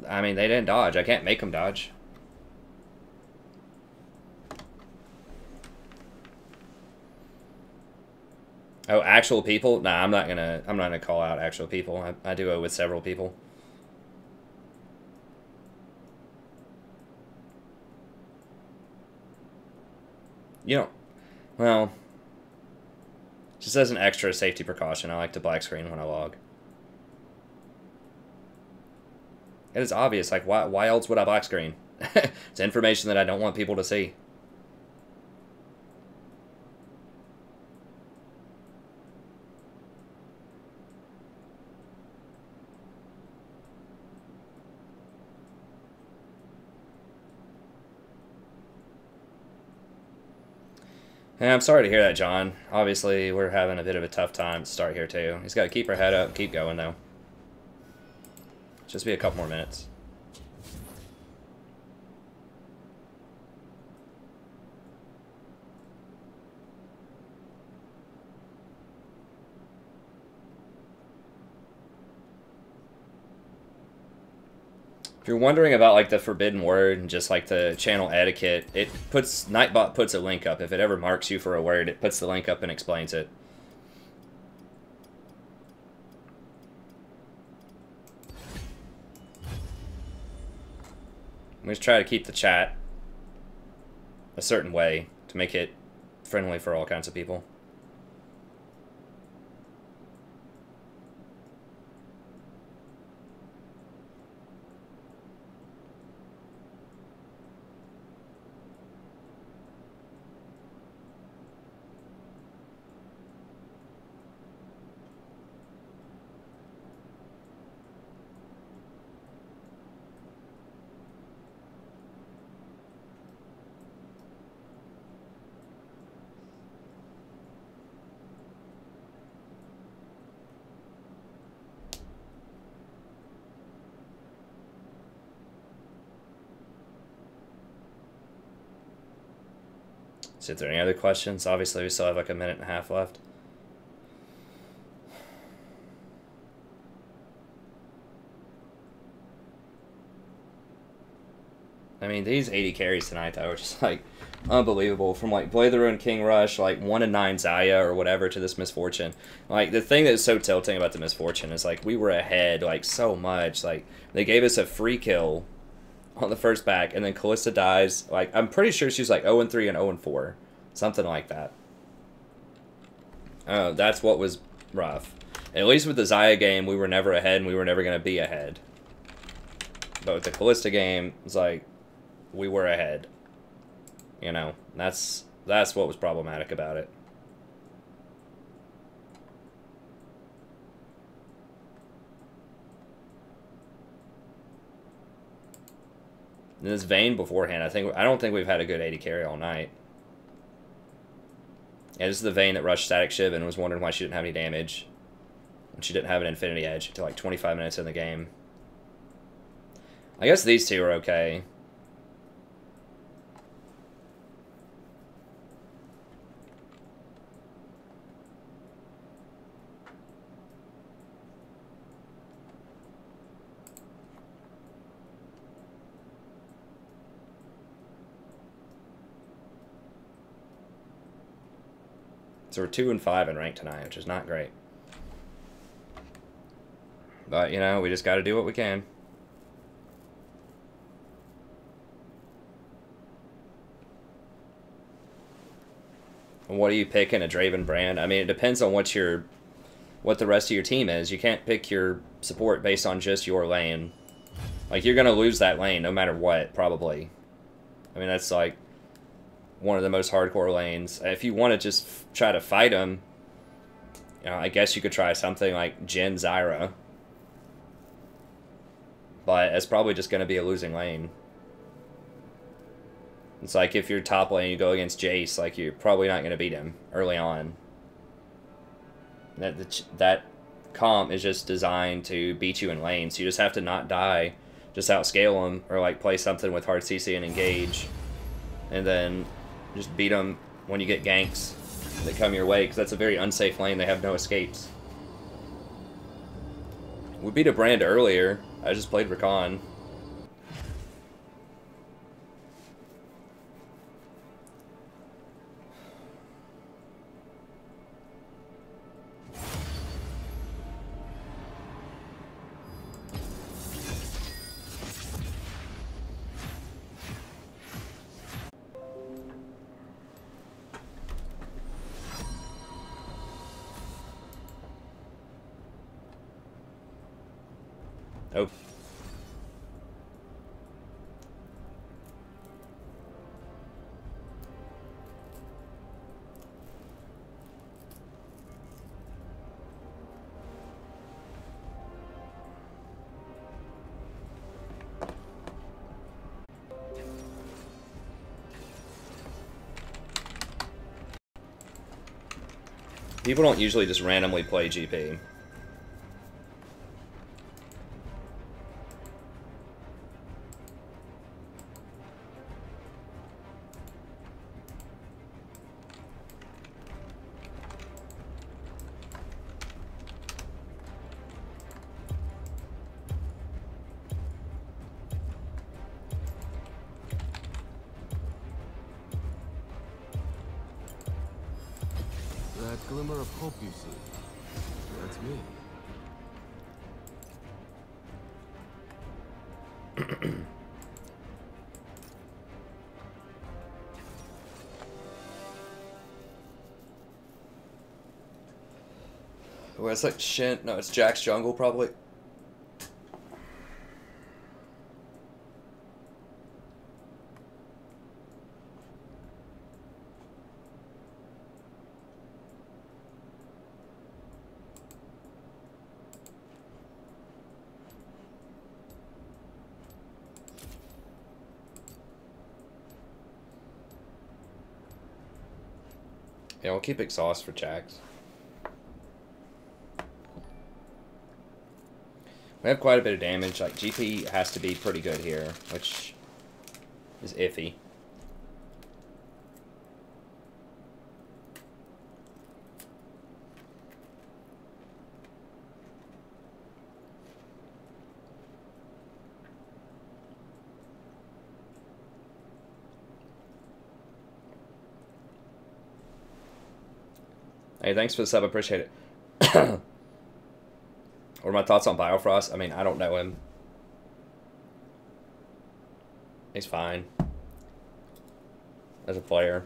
I mean, they didn't dodge. I can't make them dodge. Oh, actual people? Nah, I'm not gonna call out actual people. I do it with several people. You know, well, just as an extra safety precaution, I like to black screen when I log. It is obvious, like, why else would I black screen? It's information that I don't want people to see. Yeah, I'm sorry to hear that, John. Obviously, we're having a bit of a tough time to start here, too. He's got to keep her head up and keep going, though. Just be a couple more minutes. If you're wondering about like the forbidden word and just like the channel etiquette, it puts Nightbot puts a link up. If it ever marks you for a word, it puts the link up and explains it. We just try to keep the chat a certain way to make it friendly for all kinds of people. So, is there any other questions? Obviously, we still have like a minute and a half left. I mean, these 80 carries tonight, though, are just, like, unbelievable. From, like, Blade the Ruined King Rush, like, 1-9 Zaya or whatever to this Misfortune. Like, the thing that's so tilting about the Misfortune is, like, we were ahead, like, so much. Like, they gave us a free kill on the first back, and then Callista dies. Like, I'm pretty sure she's, like, 0-3 and 0-4. Something like that. Oh, that's what was rough. At least with the Zaya game, we were never ahead, and we were never going to be ahead. But with the Callista game, it's like, we were ahead. You know, that's what was problematic about it. And this Vayne beforehand, I don't think we've had a good 80 carry all night. Yeah, this is the Vayne that rushed Static Shiv and was wondering why she didn't have any damage. And she didn't have an Infinity Edge until like 25 minutes in the game. I guess these two are okay. So we're 2 and 5 in rank tonight, which is not great. But, you know, we just got to do what we can. What do you pick in a Draven brand? I mean, it depends on what the rest of your team is. You can't pick your support based on just your lane. Like, you're going to lose that lane no matter what, probably. I mean, that's like one of the most hardcore lanes. If you want to just try to fight them, you know, I guess you could try something like Jhin Zyra. But it's probably just going to be a losing lane. It's like if you're top lane, you go against Jace, like you're probably not going to beat him early on. That comp is just designed to beat you in lane, so you just have to not die, just outscale him, or like play something with hard CC and engage, and then just beat them when you get ganks that come your way, because that's a very unsafe lane. They have no escapes. We beat a brand earlier. I just played Rakan. Oh. People don't usually just randomly play GP. That glimmer of hope you see, that's me. Well, it's like Shin. No, it's Jack's Jungle, probably. Yeah, we'll keep exhaust for Jax. We have quite a bit of damage. Like, GP has to be pretty good here, which is iffy. Hey, thanks for the sub. Appreciate it. What are my thoughts on Biofrost? I mean, I don't know him. He's fine as a player.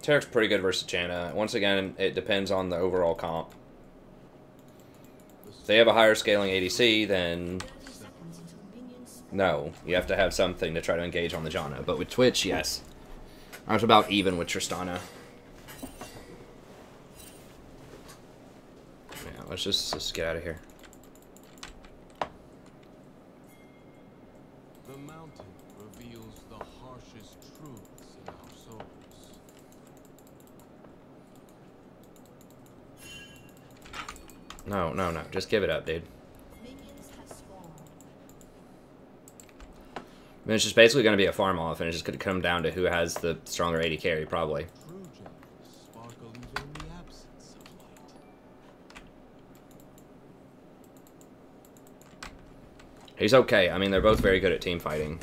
Tarek's pretty good versus Janna. Once again, it depends on the overall comp. If they have a higher scaling ADC, then no. You have to have something to try to engage on the Janna. But with Twitch, yes. I was about even with Tristana. Yeah, let's just get out of here. The mountain reveals the harshest truths in our souls. No, no, no. Just give it up, dude. I mean, it's just basically going to be a farm off, and it's just going to come down to who has the stronger AD carry, probably. True gems sparkle even in the absence of light. He's okay. I mean, they're both very good at team fighting.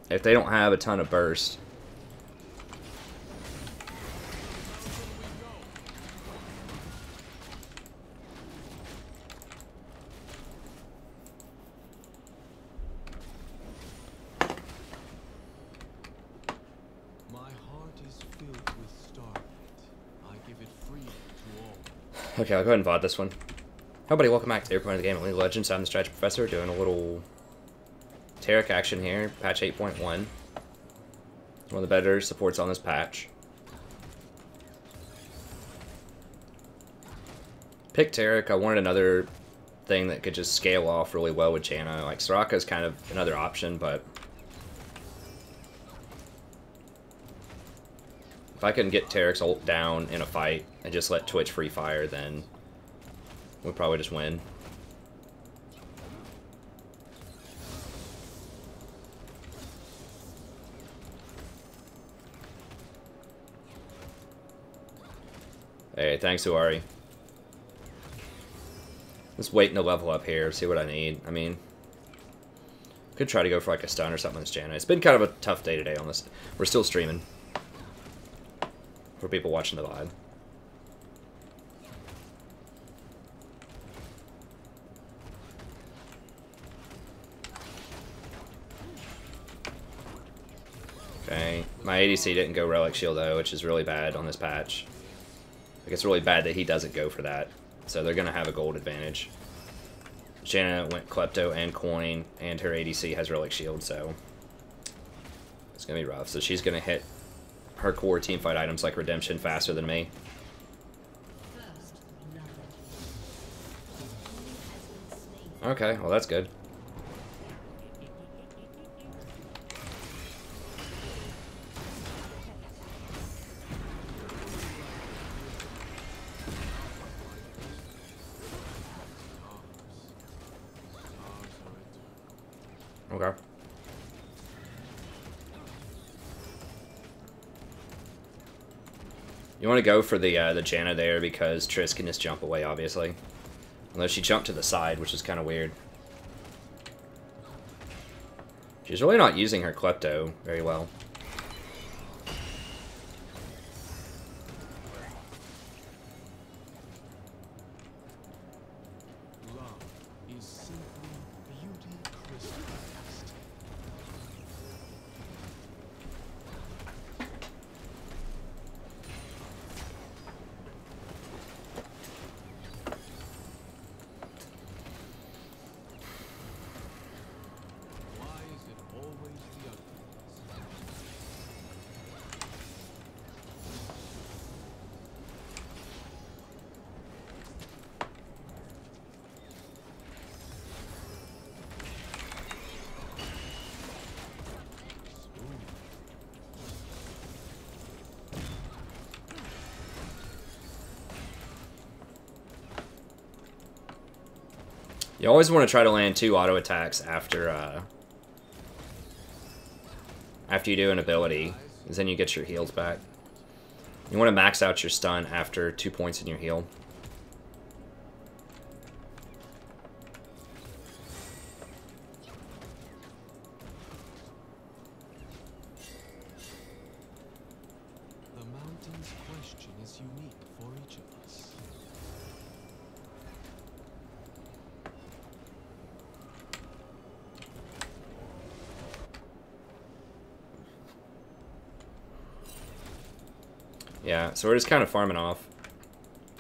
If they don't have a ton of burst. Okay, I'll go ahead and VOD this one. Hi, buddy. Welcome back to the Airpoint of the Game. League of Legends. I'm the Strategy Professor doing a little Tarek action here. Patch 8.1. It's one of the better supports on this patch. Pick Tarek. I wanted another thing that could just scale off really well with Janna. Like, Soraka is kind of another option, but if I can get Tarek's ult down in a fight and just let Twitch free fire, then we'll probably just win. Hey, thanks, Uari. Just waiting to level up here, see what I need. I mean, could try to go for like a stun or something on this Janna. It's been kind of a tough day today on this. We're still streaming. For people watching the live. Okay, my ADC didn't go Relic Shield though, which is really bad on this patch. Like, it's really bad that he doesn't go for that. So they're going to have a gold advantage. Janna went Klepto and Coin, and her ADC has Relic Shield, so it's going to be rough. So she's going to hit her core teamfight items like Redemption faster than me. Okay, well that's good. Okay. You want to go for the Janna there because Triss can just jump away, obviously. Although she jumped to the side, which is kind of weird. She's really not using her Klepto very well. You always want to try to land 2 auto attacks after after you do an ability, because then you get your heals back. You want to max out your stun after 2 points in your heal. The mountain's question is unique for each of us. Yeah, so we're just kind of farming off.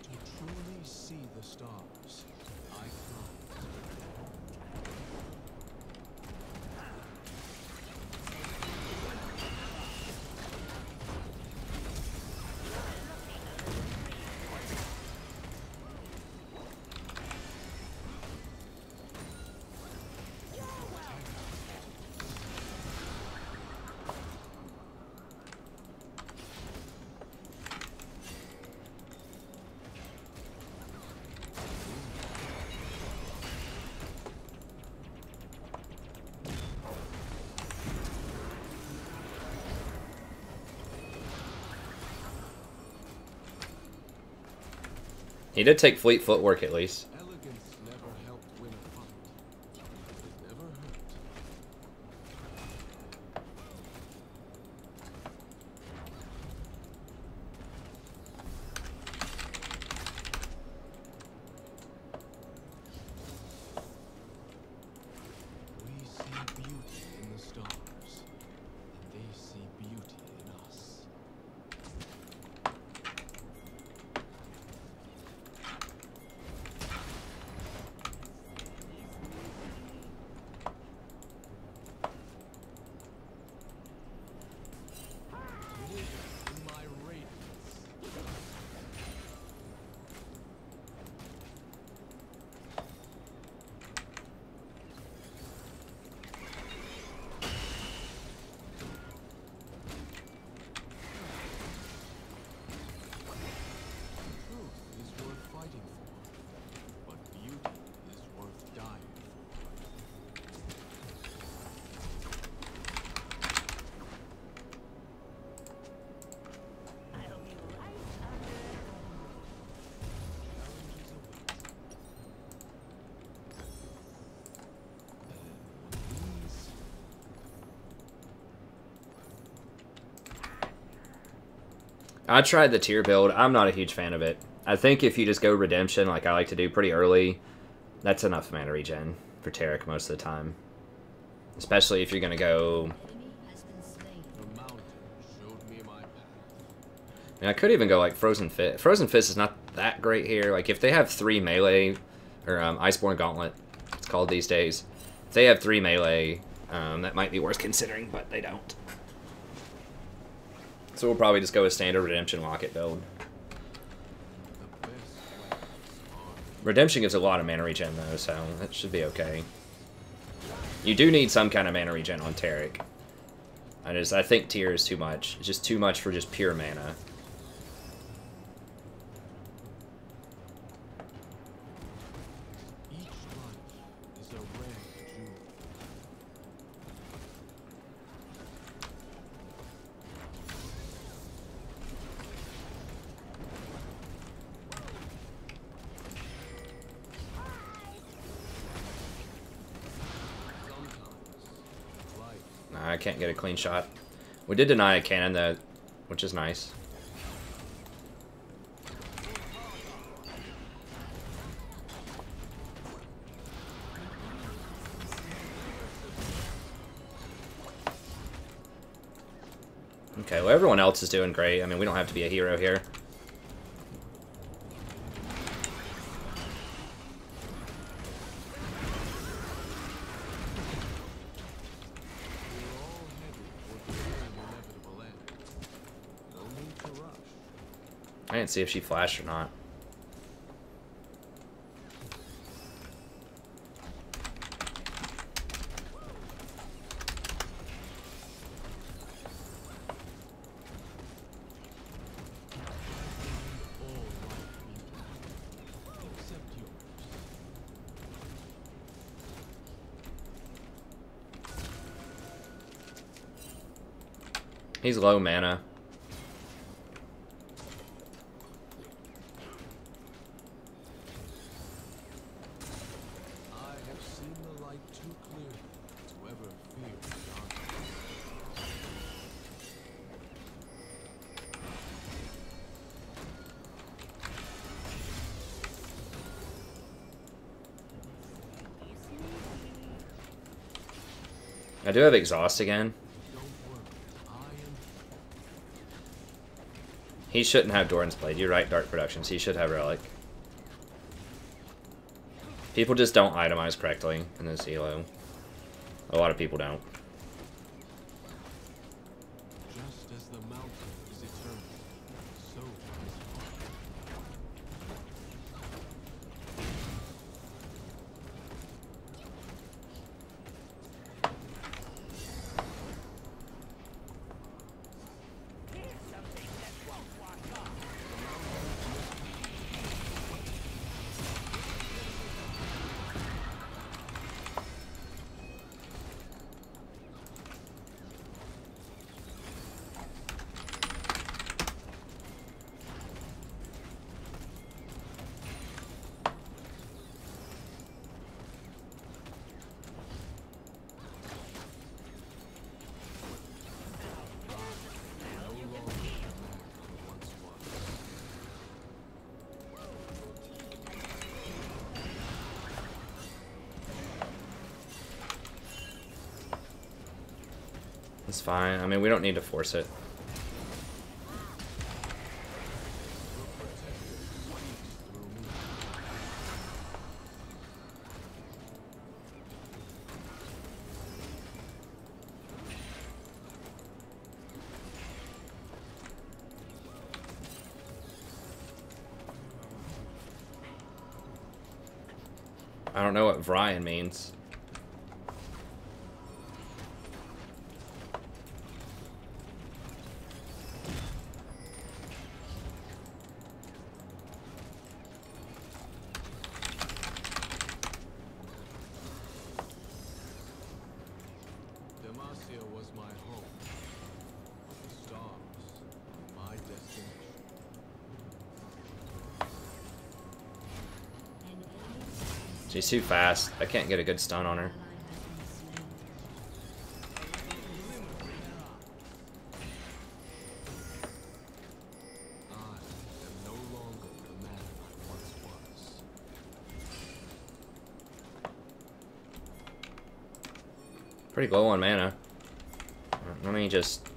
To truly see the stars, I climb. He did take fleet footwork at least. Elegance never helped win a fight. It never hurt. We see beauty in the stars, and they see beauty in us. I tried the tier build. I'm not a huge fan of it. I think if you just go Redemption, like I like to do pretty early, that's enough mana regen for Tarek most of the time. Especially if you're going to go... Enemy has been slain. The mountain showed me my path. I could even go like Frozen Fist. Frozen Fist is not that great here. Like if they have 3 melee, or Iceborne Gauntlet, it's called these days. If they have 3 melee, that might be worth considering, but they don't. So we'll probably just go with standard Redemption Locket build. The best weapons are Redemption gives a lot of mana regen though, so that should be okay. You do need some kind of mana regen on Tarek. I think tier is too much. It's just too much for just pure mana. each life is a rare jewel. Sometimes life Nah, I can't get a clean shot. We did deny a cannon though, which is nice. Okay, well everyone else is doing great. I mean, we don't have to be a hero here. we're all headed toward the inevitable end. No need to rush. I didn't see if she flashed or not. All life beautiful, except yours. He's low mana. I have seen the light too clearly to ever fear darkness. I do have exhaust again. Don't worry, I am He shouldn't have Doran's Blade. You're right, Dark Productions. He should have Relic. People just don't itemize correctly in this elo. A lot of people don't. just as the mountain is eternal, so is fire. No longer the man who once was. It's fine. I mean, we don't need to force it. Through me. I don't know what Vrian means. Demacia was my home. The stars are my destination. An enemy has been She's too fast. I can't get a good stun on her. ally has been slain. Pretty low on mana. Let me just...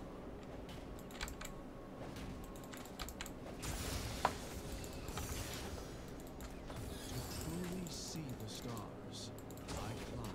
Truly see the stars. I climb.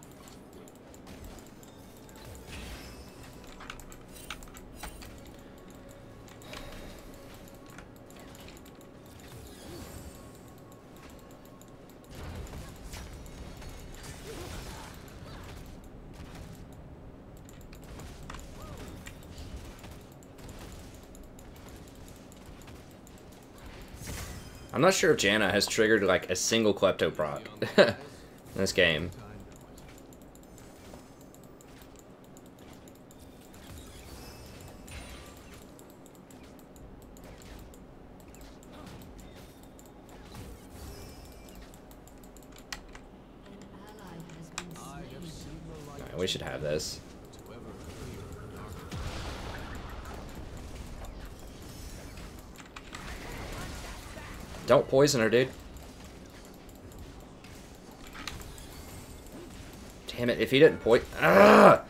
I'm not sure if Janna has triggered like a single Klepto proc in this game. An ally has been I have slain. seen the light. Alright, we should have this. To ever clear the darkness. Don't poison her, dude. Damn it, if he didn't poison... Ah!